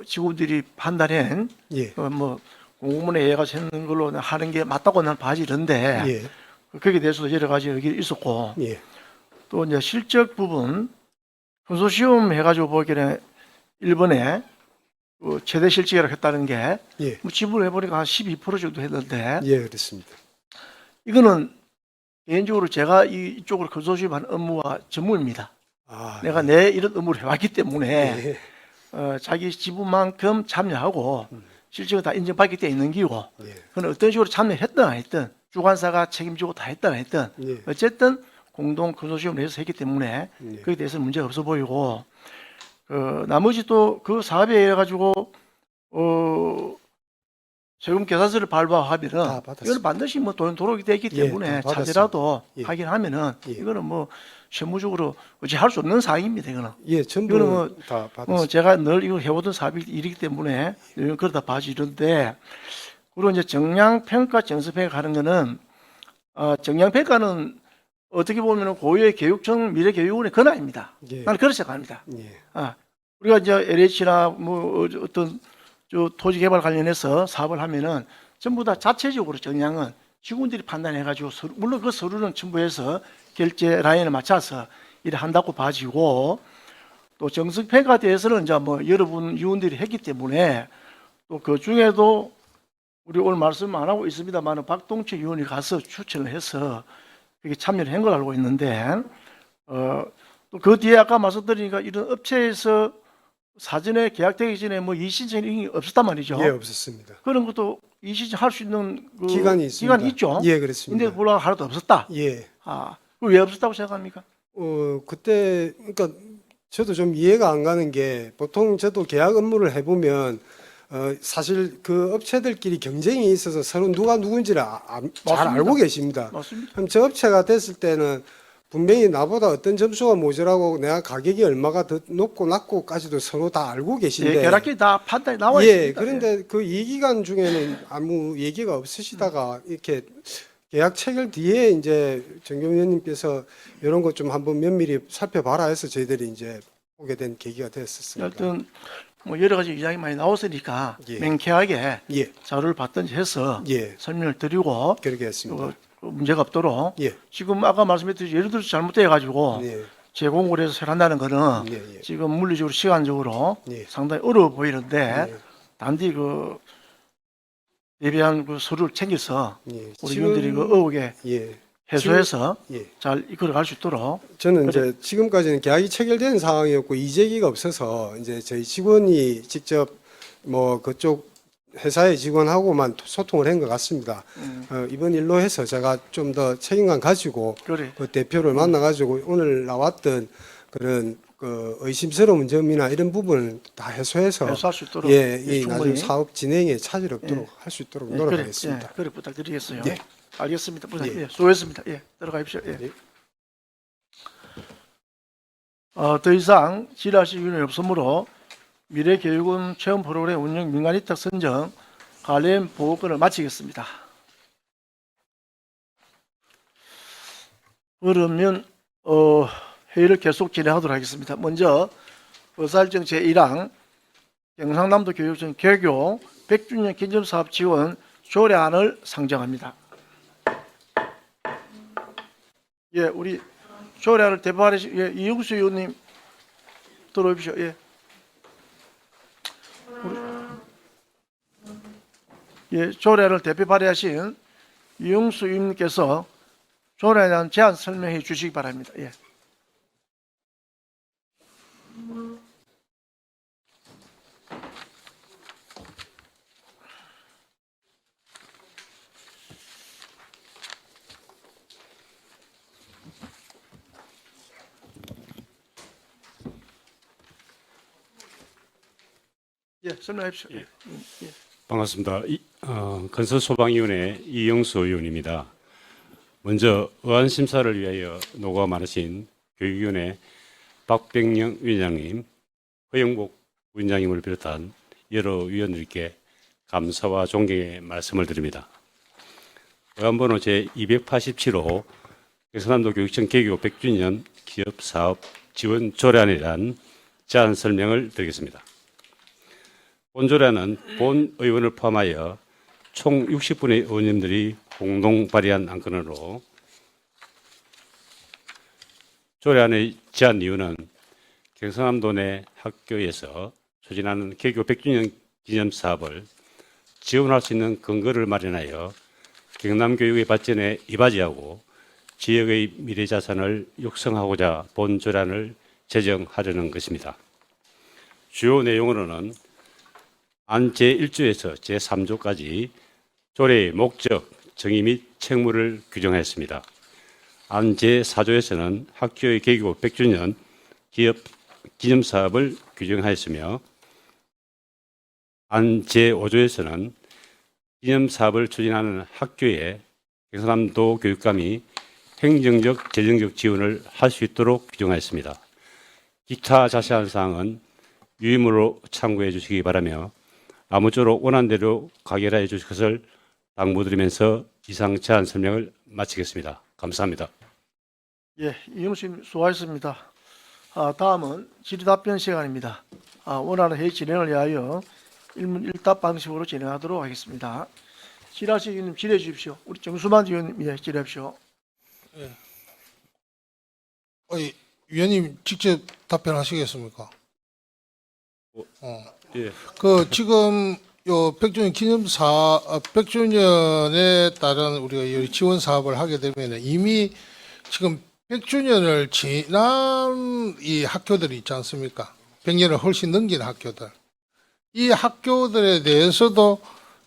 직원들이 판단한 예. 공고문에 의해 가지고 하는 걸로 하는 게 맞다고 나는 봐지는데 예. 거기에 대해서도 여러 가지 의견이 있었고 예. 또 이제 실적 부분 컨소시엄 해가지고 보기에는 일본에 최대 실적이라고 했다는 게 예. 지불해 보니까 한 12% 정도 했는데 예, 그렇습니다. 이거는 개인적으로 제가 이쪽으로 컨소시엄 하는 업무와 전문입니다. 내가 내 이런 업무를 해왔기 때문에 예. 자기 지분만큼 참여하고 실적은 다 인정받기 때문에 있는 기고 예. 그건 어떤 식으로 참여했든 안 했든 주관사가 책임지고 다 했든 안 했든 예. 어쨌든 공동 컨소시엄을 해서 했기 때문에 예. 거기에 대해서는 문제가 없어 보이고 나머지 또 그 사업에 의해 가지고 세금 계산서를 발부하면은 다 받았습니다. 이건 반드시 돈 도록이 되기 예, 때문에 다 받았습니다. 차제라도 예. 확인하면은 예. 이거는 실무적으로 어찌 할 수 없는 사항입니다. 이거는 예, 전부 이거는 다 받았습니다. 제가 늘 이거 해오던 사업이기 일이기 때문에 그러다 봐지는데 그리고 이제 정량평가 정수평가 하는 거는 정량평가는 어떻게 보면 고유의 교육청 미래교육원의 권한입니다. 예. 나는 그렇게 생각합니다. 예. 우리가 이제 LH나 어떤 토지 개발 관련해서 사업을 하면은 전부 다 자체적으로 정량은 직원들이 판단해가지고 물론 그 서류는 첨부해서 결제 라인을 맞춰서 일을 한다고 봐지고 또 정수평가에 대해서는 이제 여러분 위원들이 했기 때문에 또 그 중에도 우리 오늘 말씀 안 하고 있습니다만 박동철 위원이 가서 추천을 해서 이렇게 참여를 한 걸 알고 있는데 또 그 뒤에 아까 말씀드리니까 이런 업체에서 사전에 계약되기 전에 이의신청이 없었단 말이죠. 예, 없었습니다. 그런 것도 이의신청 할 수 있는 기간이 있습니다. 기간이 있죠. 예, 그렇습니다. 근데 불과 하나도 없었다. 예. 왜 없었다고 생각합니까? 그때 그러니까 저도 좀 이해가 안 가는 게 보통 저도 계약 업무를 해보면 사실 그 업체들끼리 경쟁이 있어서 서로 누가 누군지를 잘 알고 계십니다. 맞습니다. 그럼 저 업체가 됐을 때는 분명히 나보다 어떤 점수가 모자라고 내가 가격이 얼마가 더 높고 낮고까지도 서로 다 알고 계신데 계약이 다 판단이 나와 예, 있습니다. 그런데 그 이 기간 중에는 아무 얘기가 없으시다가 이렇게 계약 체결 뒤에 이제 정경 의원님께서 이런 것 좀 한번 면밀히 살펴봐라 해서 저희들이 이제 오게 된 계기가 되었습니다. 하여튼 뭐 여러 가지 이야기 많이 나왔으니까 예. 명쾌하게 예, 자료를 받든지 해서 예, 설명을 드리고 그렇게 했습니다. 문제가 없도록 예, 지금 아까 말씀했듯이 예를 들어서 잘못돼 가지고 예, 제공을 해서 설한다는 거는 예, 예. 지금 물리적으로 시간적으로 예. 상당히 어려워 보이는데 예. 단지 그 예비한 그 서류를 챙겨서 예. 우리 위원들이 그 의혹에 예, 해소해서 예. 잘 이끌어갈 수 있도록 저는 이제 지금까지는 계약이 체결된 상황이었고 이재기가 없어서 이제 저희 직원이 직접 뭐 그쪽 회사의 직원하고만 소통을 한 것 같습니다. 이번 일로 해서 제가 좀 더 책임감 가지고 그래 그 대표를 만나가지고 오늘 나왔던 그런 그 의심스러운 점이나 이런 부분을 다 해소해서 해소할 수 있도록 예, 이 나중 충분히 사업 진행에 차질 없도록 할 수 있도록 노력하겠습니다. 그래 부탁드리겠어요. 예. 알겠습니다. 예. 예, 수고했습니다. 예, 들어가십시오. 예. 예. 더 이상 질의하실 이유는 없으므로 미래교육원 체험 프로그램 운영 민간위탁 선정 관련 보고권을 마치겠습니다. 그러면 회의를 계속 진행하도록 하겠습니다. 먼저 의사일정 제1항 경상남도 교육청 개교 100주년 기념사업 지원 조례안을 상정합니다. 예, 우리 조례안을 대표하신 이용수 의원님 들어오십시오. 예. 예, 조례안을 대표 발의하신 이용수 의원님께서 조례에 대한 제안 설명해 주시기 바랍니다. 예. 예, 설명하십시오. 예. 예. 반갑습니다. 건설소방위원회 이영수 의원입니다. 먼저 의안심사를 위하여 노고가 많으신 교육위원회 박병영 위원장님, 허영복 위원장님을 비롯한 여러 위원들께 감사와 존경의 말씀을 드립니다. 의안번호 제287호 경상남도 교육청 개교 100주년 기업사업 지원 조례안에 대한 제안 설명을 드리겠습니다. 본 조례안은 본 의원을 포함하여 총 60분의 의원님들이 공동 발의한 안건으로 조례안의 제안 이유는 경상남도 내 학교에서 추진하는 개교 100주년 기념 사업을 지원할 수 있는 근거를 마련하여 경남교육의 발전에 이바지하고 지역의 미래 자산을 육성하고자 본 조례안을 제정하려는 것입니다. 주요 내용으로는 안 제1조에서 제3조까지 조례의 목적, 정의 및 책무를 규정하였습니다. 안 제4조에서는 학교의 개교 100주년 기업 기념사업을 규정하였으며 안 제5조에서는 기념사업을 추진하는 학교에 경상남도 교육감이 행정적, 재정적 지원을 할 수 있도록 규정하였습니다. 기타 자세한 사항은 유임으로 참고해 주시기 바라며 아무쪼록 원하는 대로 가결하여 주실 것을 당부드리면서 이상 제안 설명을 마치겠습니다. 감사합니다. 예, 이용수님 수고하셨습니다. 다음은 질의답변 시간입니다. 원하는 회의 진행을 위하여 일문 일답 방식으로 진행하도록 하겠습니다. 질의하실 의원님 질의해 주십시오. 우리 정수만 의원님 예, 질의하십시오. 위원님 직접 답변하시겠습니까? 예. 그 지금 요 100주년에 따른 우리가 이 지원 사업을 하게 되면 이미 지금 100주년을 지난 이 학교들이 있지 않습니까? 100년을 훨씬 넘긴 학교들. 이 학교들에 대해서도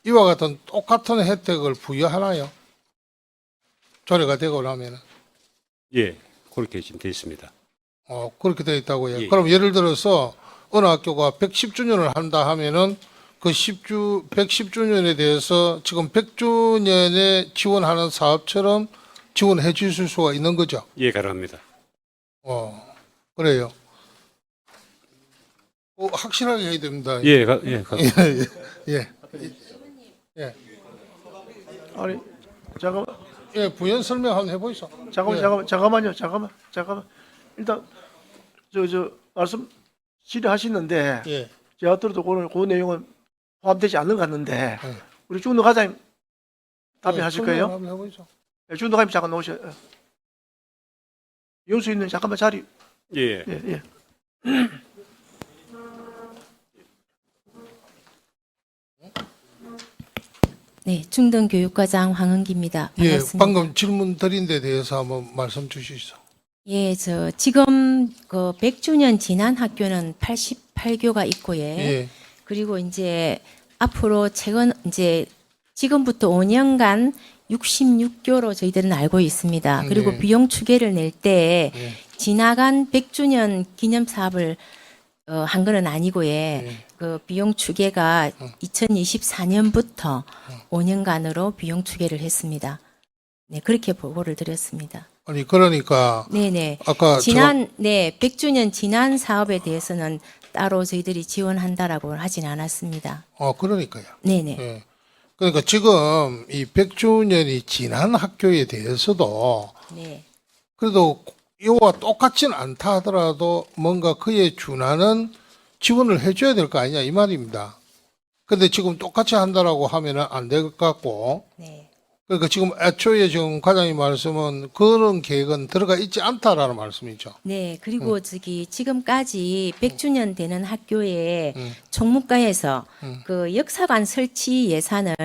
이와 같은 똑같은 혜택을 부여하나요? 조례가 되고 나면은. 예, 그렇게 지금 되어 있습니다. 그렇게 되어 있다고요. 예. 그럼 예를 들어서 어느 학교가 110주년을 한다 하면은 그 110주년에 대해서 지금 100주년에 지원하는 사업처럼 지원해 주실 수가 있는 거죠? 예, 가능합니다. 그래요. 확실하게 해야 됩니다. 예, 예. 아니, 잠깐만. 예, 부연 설명 한번 해보이소. 잠깐만요. 일단 말씀 질의하시는데 예. 제가 들어도 오늘 그 내용은 포함되지 않는 것 같는데 네. 우리 중도 과장님 답변하실 설명 거예요? 한번 해보죠. 네, 중도 과장님 잠깐 나오셔. 이용수 있는 잠깐만 자리. 예. 예, 예. 네, 중등교육과장 황은기입니다. 예, 반갑습니다. 방금 질문 드린 데 대해서 한번 말씀 주시죠. 예, 저 지금 그 100주년 지난 학교는 88교가 있고요. 예. 그리고 이제 앞으로 최근 이제 지금부터 5년간 66교로 저희들은 알고 있습니다. 그리고 네. 비용 추계를 낼 때 네. 지나간 100주년 기념 사업을 한 거는 아니고요. 그 비용 추계가 2024년부터 5년간으로 비용 추계를 했습니다. 네, 그렇게 보고를 드렸습니다. 아니 그러니까 네네. 아까 지난, 네, 100주년 지난 사업에 대해서는 따로 저희들이 지원한다라고 하진 않았습니다. 그러니까요. 네네. 예. 그러니까 지금 이 100주년이 지난 학교에 대해서도 네. 그래도 이와 똑같지는 않다 하더라도 뭔가 그에 준하는 지원을 해줘야 될 거 아니냐 이 말입니다. 근데 지금 똑같이 한다라고 하면은 안 될 것 같고. 네. 그러니까 지금 애초에 지금 과장님 말씀은 그런 계획은 들어가 있지 않다라는 말씀이죠. 네, 그리고 저기 지금까지 100주년 되는 학교에 음. 총무과에서 음. 그 역사관 설치 예산을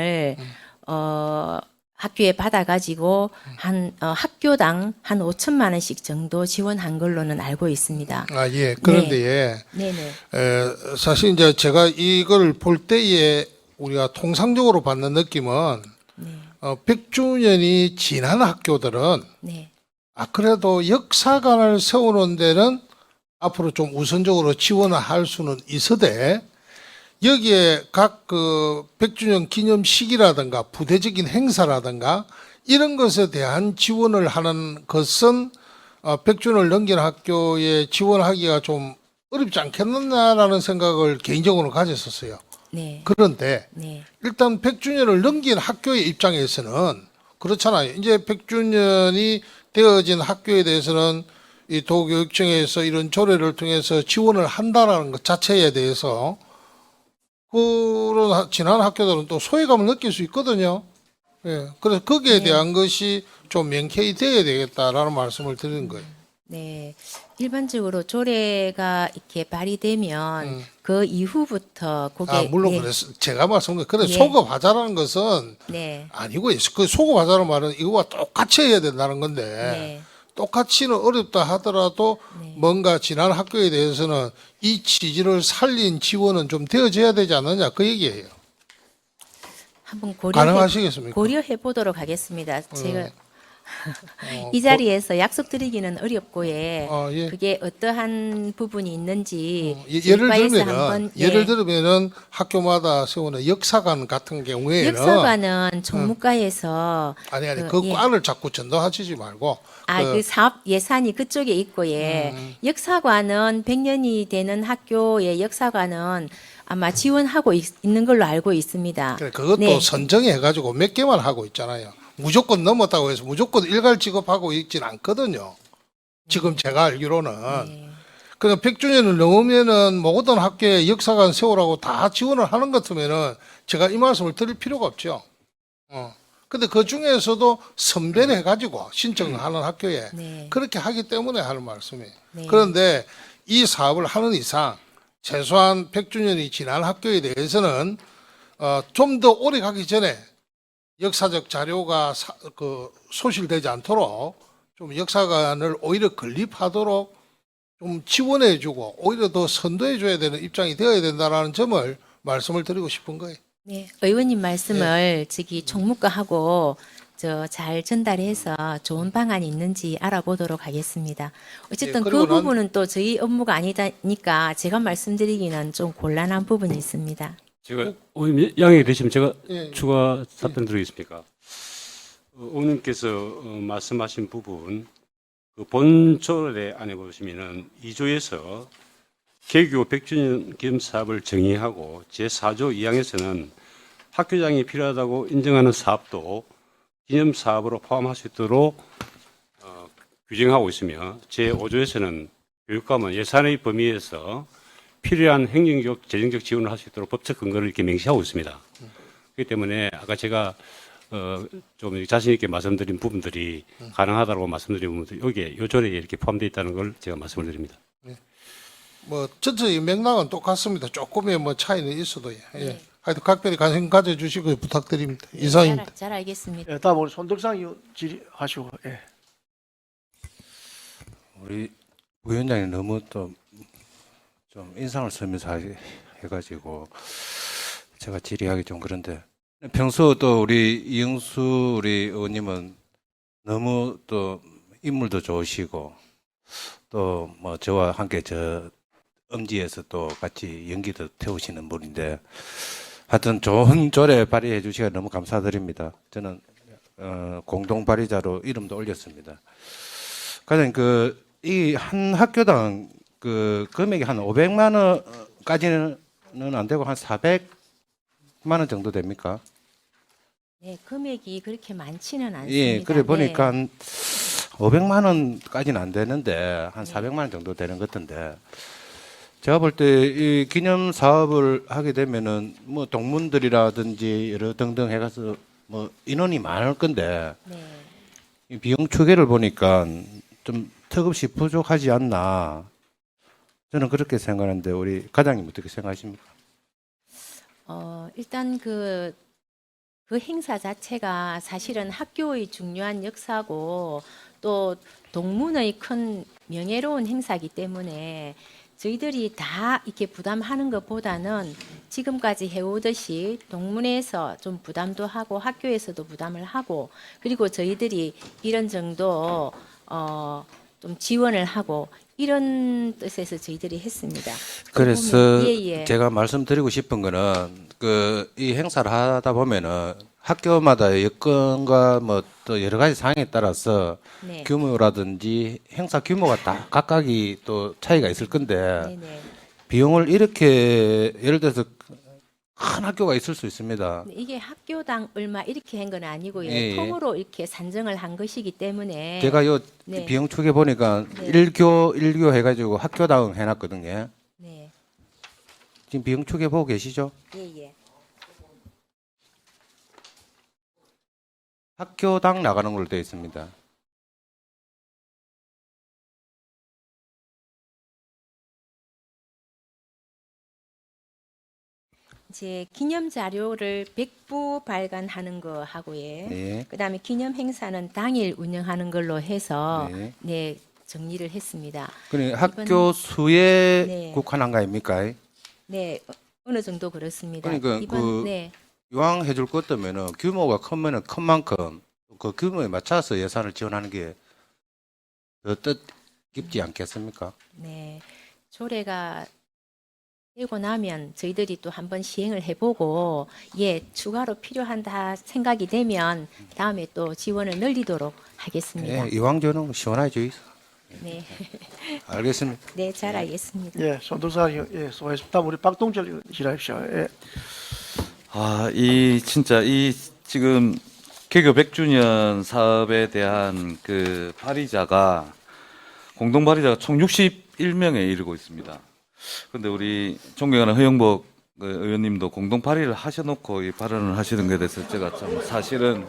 학교에 받아가지고 한 학교당 한 5천만 원씩 정도 지원한 걸로는 알고 있습니다. 아, 예. 그런데 네네. 사실 이제 제가 이걸 볼 때에 우리가 통상적으로 받는 느낌은 네. 100주년이 지난 학교들은 네. 그래도 역사관을 세우는 데는 앞으로 좀 우선적으로 지원을 할 수는 있어도 여기에 각 그 100주년 기념식이라든가 부대적인 행사라든가 이런 것에 대한 지원을 하는 것은 100주년을 넘긴 학교에 지원하기가 좀 어렵지 않겠느냐라는 생각을 개인적으로 가졌었어요. 네. 그런데 네. 일단 100주년을 넘긴 학교의 입장에서는 그렇잖아요. 이제 100주년이 되어진 학교에 대해서는 이 도교육청에서 이런 조례를 통해서 지원을 한다라는 것 자체에 대해서 그런 지난 학교들은 또 소외감을 느낄 수 있거든요. 예. 그래서 거기에 네. 대한 것이 좀 명쾌히 되어야 되겠다라는 말씀을 드리는 거예요. 네. 일반적으로 조례가 이렇게 발의되면 그 이후부터 그게 물론 예. 그래서 제가 말씀드린 그래 예. 소급하자라는 것은 네. 아니고요. 그 소급하자는 말은 이거와 똑같이 해야 된다는 건데 네. 똑같이는 어렵다 하더라도 네. 뭔가 지난 학교에 대해서는 이 취지를 살린 지원은 좀 되어져야 되지 않느냐 그 얘기예요. 한번 가능하시겠습니까? 고려해 보도록 하겠습니다. 제가 어, 이 자리에서 약속드리기는 어렵고요. 예. 그게 어떠한 부분이 있는지 예를 교육과에서 들면은 한번, 예를 들면은 학교마다 세우는 역사관 같은 경우에는 역사관은 총무과에서 아니 그, 그 예. 과를 자꾸 전도하시지 말고 그 사업 예산이 그쪽에 있고요. 역사관은 100년이 되는 학교의 역사관은 아마 지원하고 있는 걸로 알고 있습니다. 그래, 그것도 네. 선정해가지고 몇 개만 하고 있잖아요. 무조건 넘었다고 해서 무조건 일괄 지급하고 있지는 않거든요. 지금 제가 알기로는. 네. 그러니까 100주년을 넘으면은 모든 학교에 역사관 세우라고 다 지원을 하는 것 같으면은 제가 이 말씀을 드릴 필요가 없죠. 근데 그 중에서도 선별을 해가지고 신청을 하는 학교에 네. 그렇게 하기 때문에 하는 말씀이에요. 네. 그런데 이 사업을 하는 이상 최소한 100주년이 지난 학교에 대해서는 좀 더 오래 가기 전에 역사적 자료가 소실되지 않도록 좀 역사관을 오히려 건립하도록 좀 지원해주고 오히려 더 선도해줘야 되는 입장이 되어야 된다는 점을 말씀을 드리고 싶은 거예요. 네, 의원님 말씀을 저기 총무과하고 잘 전달해서 좋은 방안이 있는지 알아보도록 하겠습니다. 어쨌든 예, 그 그리고 부분은 또 저희 업무가 아니니까 제가 말씀드리기는 좀 곤란한 부분이 있습니다. 제가 의원님 양해가 되시면 제가 예. 추가 답변 드리겠습니까? 의원님께서 말씀하신 부분 그 본조례 안에 보시면은 2조에서 개교 100주년 기념 사업을 정의하고 제4조 2항에서는 학교장이 필요하다고 인정하는 사업도 기념 사업으로 포함할 수 있도록 규정하고 있으며 제5조에서는 교육감은 예산의 범위에서 필요한 행정적, 재정적 지원을 할 수 있도록 법적 근거를 이렇게 명시하고 있습니다. 그렇기 때문에 아까 제가 좀 자신 있게 말씀드린 부분들이 가능하다고 말씀드린 부분들이 여기에 요 조례에 이렇게 포함되어 있다는 걸 제가 말씀을 드립니다. 뭐 전체의 맥락은 똑같습니다. 조금의 뭐 차이는 있어도 예. 하여튼 각별히 관심 가져주시고 부탁드립니다. 이상입니다. 잘 알겠습니다. 예, 다음 우리 손덕상 의원 질의하시고. 예. 우리 부위원장이 너무 또 좀 인상을 쓰면서 해가지고 제가 질의하기 좀 그런데 평소 또 우리 이영수 우리 의원님은 너무 또 인물도 좋으시고 또 뭐 저와 함께 저 음지에서 또 같이 연기도 태우시는 분인데 하여튼 좋은 조례 발의해 주시가 너무 감사드립니다. 저는 공동 발의자로 이름도 올렸습니다. 가장 이 한 학교당 그 금액이 한 500만 원까지는 안 되고 한 400만 원 정도 됩니까? 네, 금액이 그렇게 많지는 않습니다. 예, 그래 보니까 네. 한 500만 원까지는 안 되는데 한 400만 원 정도 되는 것 같은데 제가 볼 때 이 기념 사업을 하게 되면은 뭐 동문들이라든지 여러 등등 해가서 뭐 인원이 많을 건데 네. 이 비용 추계를 보니까 좀 턱없이 부족하지 않나 저는 그렇게 생각하는데 우리 과장님 어떻게 생각하십니까? 일단 그 행사 자체가 사실은 학교의 중요한 역사고 또 동문의 큰 명예로운 행사이기 때문에 저희들이 다 이렇게 부담하는 것보다는 지금까지 해오듯이 동문회에서 좀 부담도 하고 학교에서도 부담을 하고 그리고 저희들이 이런 정도 좀 지원을 하고 이런 뜻에서 저희들이 했습니다. 그래서 예. 제가 말씀드리고 싶은 거는 이 행사를 하다 보면은 학교마다 여건과 뭐 또 여러 가지 상황에 따라서 네. 규모라든지 행사 규모가 다 각각이 또 차이가 있을 건데 네네. 비용을 이렇게 예를 들어서 큰 학교가 있을 수 있습니다. 이게 학교당 얼마 이렇게 한 건 아니고요. 예. 통으로 이렇게 산정을 한 것이기 때문에 제가 요 네. 비용 추계 보니까 네. 일교 해가지고 학교당 해놨거든요. 네. 지금 비용 추계 보고 계시죠? 예. 학교당 나가는 걸로 되어 있습니다. 이제 기념 자료를 백부 발간하는 거 하고요. 네. 그다음에 기념 행사는 당일 운영하는 걸로 해서 네. 네, 정리를 했습니다. 그러니까 학교 수에 네. 국한한 거 아닙니까? 네, 어느 정도 그렇습니다. 그러니까 네. 이왕 해줄 것 같으면은 규모가 크면은 큰 만큼 그 규모에 맞춰서 예산을 지원하는 게 더 뜻깊지 않겠습니까? 네. 조례가 되고 나면 저희들이 또 한번 시행을 해보고 추가로 필요한다 생각이 되면 다음에 또 지원을 늘리도록 하겠습니다. 예, 이왕 주는 시원하게 주이소. 네, 알겠습니다. 네, 잘 알겠습니다. 예, 손덕상 의원 수고하셨습니다. 우리 박동철 의원 질의하십시오. 예. 진짜 지금 개교 100주년 사업에 대한 공동 발의자가 총 61명에 이르고 있습니다. 그런데 우리 존경하는 허영복 의원님도 공동 발의를 하셔놓고 이 발언을 하시는 것에 대해서 제가 참 사실은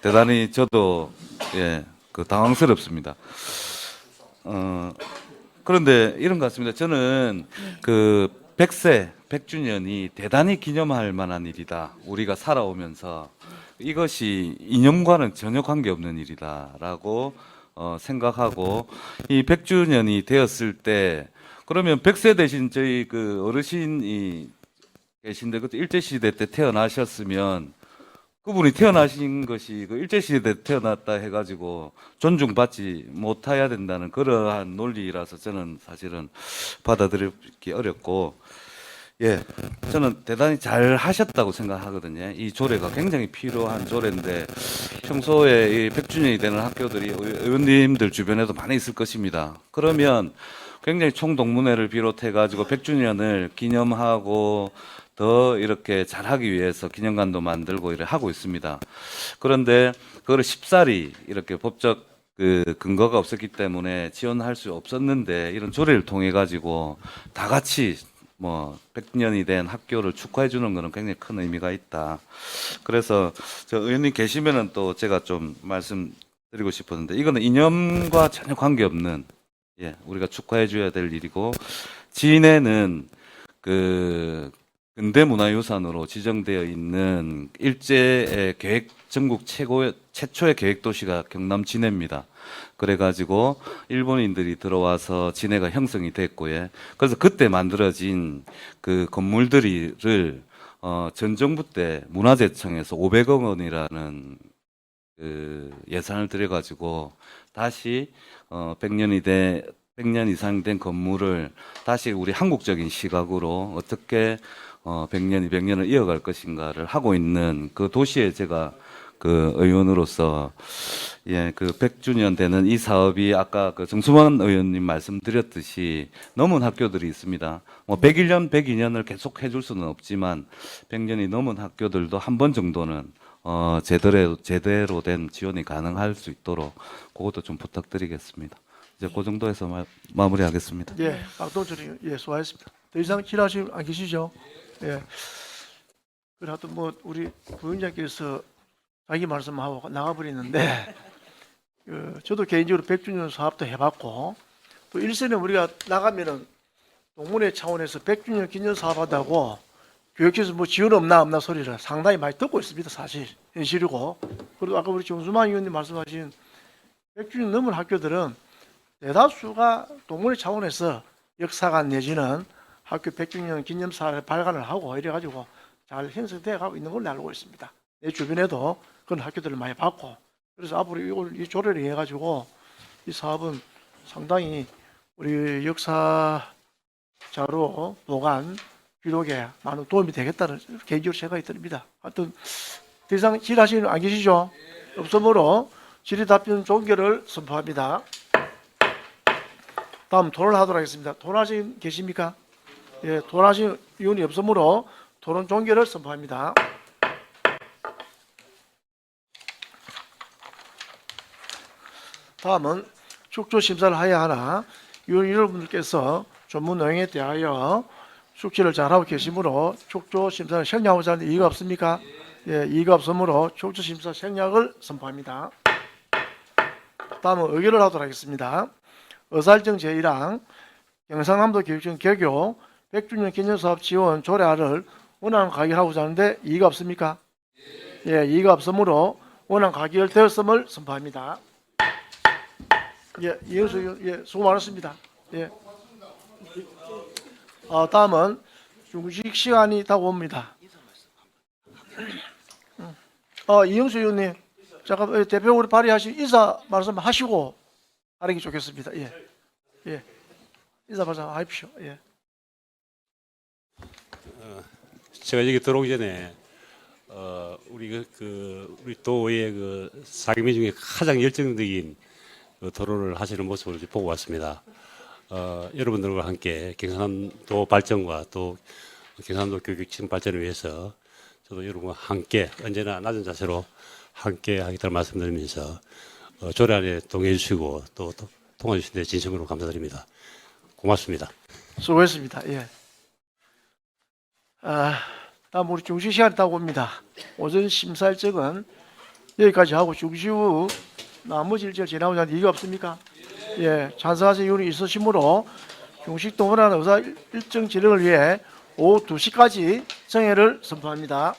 대단히 저도 당황스럽습니다. 그런데 이런 것 같습니다. 저는 100주년이 대단히 기념할 만한 일이다. 우리가 살아오면서 이것이 이념과는 전혀 관계없는 일이다라고 생각하고 이 100주년이 되었을 때 그러면 100세 되신 저희 어르신이 계신데 그때 일제시대 때 태어나셨으면 그분이 태어나신 것이 일제시대 때 태어났다 해가지고 존중받지 못해야 된다는 그러한 논리라서 저는 사실은 받아들이기 어렵고 저는 대단히 잘 하셨다고 생각하거든요. 이 조례가 굉장히 필요한 조례인데 평소에 이 100주년이 되는 학교들이 의원님들 주변에도 많이 있을 것입니다. 그러면 굉장히 총동문회를 비롯해가지고 100주년을 기념하고 더 이렇게 잘하기 위해서 기념관도 만들고 이렇게 하고 있습니다. 그런데 그거를 쉽사리 이렇게 법적 그 근거가 없었기 때문에 지원할 수 없었는데 이런 조례를 통해 가지고 다 같이 뭐 100년이 된 학교를 축하해 주는 거는 굉장히 큰 의미가 있다. 그래서 저 의원님 계시면은 또 제가 좀 말씀드리고 싶었는데 이거는 이념과 전혀 관계없는 우리가 축하해 줘야 될 일이고 진해는 그 근대문화유산으로 지정되어 있는 일제의 전국 최초의 계획 도시가 경남 진해입니다. 그래가지고 일본인들이 들어와서 진해가 형성이 됐고요. 그래서 그때 만들어진 그 건물들을 전 정부 때 문화재청에서 500억 원이라는 그 예산을 들여가지고 다시 100년 이상 된 건물을 다시 우리 한국적인 시각으로 어떻게 100년, 200년을 이어갈 것인가를 하고 있는 그 도시에 제가 그 의원으로서 그 100주년 되는 이 사업이 아까 그 정수만 의원님 말씀드렸듯이 넘은 학교들이 있습니다. 뭐 101년, 102년을 계속 해줄 수는 없지만 100년이 넘은 학교들도 한 번 정도는 제대로 된 지원이 가능할 수 있도록 그것도 좀 부탁드리겠습니다. 이제 그 정도에서 마무리하겠습니다. 예, 박동철이 수고하셨습니다. 더 이상 질의하시면 안 계시죠? 예. 그래 하여튼 뭐 우리 부위원장께서 자기 말씀하고 나가버리는데 저도 개인적으로 100주년 사업도 해봤고 또 일선에 우리가 나가면은 동문회 차원에서 100주년 기념 사업하다고 교육청에서 뭐 지원 없나 소리를 상당히 많이 듣고 있습니다. 사실 현실이고 그리고 아까 우리 정수만 의원님 말씀하신 100주년 넘은 학교들은 대다수가 동문회 차원에서 역사관 내지는 학교 100주년 기념사를 발간을 하고 이래가지고 잘 형성되어 가고 있는 걸로 알고 있습니다. 내 주변에도 그런 학교들을 많이 봤고 그래서 앞으로 이 조례를 해가지고 이 사업은 상당히 우리 역사 자료 보관 기록에 많은 도움이 되겠다는 개인적으로 생각이 듭니다. 하여튼 더 이상 질의하시는 분 안 계시죠? 없으므로 질의 답변 종결을 선포합니다. 다음 토론하도록 하겠습니다. 토론하신 계십니까? 예, 토론하신 의원이 없으므로 토론 종결을 선포합니다. 다음은 축조 심사를 하여야 하나 의원 여러분들께서 전문 내용에 대하여 숙지를 잘하고 계시므로 축조 심사를 생략하고자 하는데 이의가 없습니까? 예, 이의가 없으므로 축조 심사 생략을 선포합니다. 다음은 의결을 하도록 하겠습니다. 의사일정 제1항 경상남도 교육청 개교 100주년 기념사업 지원 조례안을 원안 가결하고자 하는데 이의가 없습니까? 예, 이의가 없으므로 원안 가결되었음을 선포합니다. 예, 이영수 의원, 예, 수고 많았습니다. 예. 다음은 중식 시간이 다가옵니다. 이영수 의원님, 잠깐 대표로 발의하신 인사 말씀하시고 하는 게 좋겠습니다. 예, 예, 인사 말씀하십시오. 예. 제가 여기 들어오기 전에 우리 우리 도의 그 상임위 중에 가장 열정적인 토론을 하시는 모습을 보고 왔습니다. 여러분들과 함께 경상남도 발전과 또 경상남도 교육 지금 발전을 위해서 저도 여러분과 함께 언제나 낮은 자세로 함께 하겠다는 말씀드리면서 조례안에 동의해 주시고 또 통과해 주신 데 진심으로 감사드립니다. 고맙습니다. 수고했습니다. 예. 다음 우리 중시 시간이 다가옵니다. 오전 심사 일정은 여기까지 하고 중시 후 나머지 일정 지나오지 않는 이유가 없습니까? 예, 찬성하신 의원이 있으시므로 중식 동원하는 의사 일정 진행을 위해 오후 2시까지 정회를 선포합니다.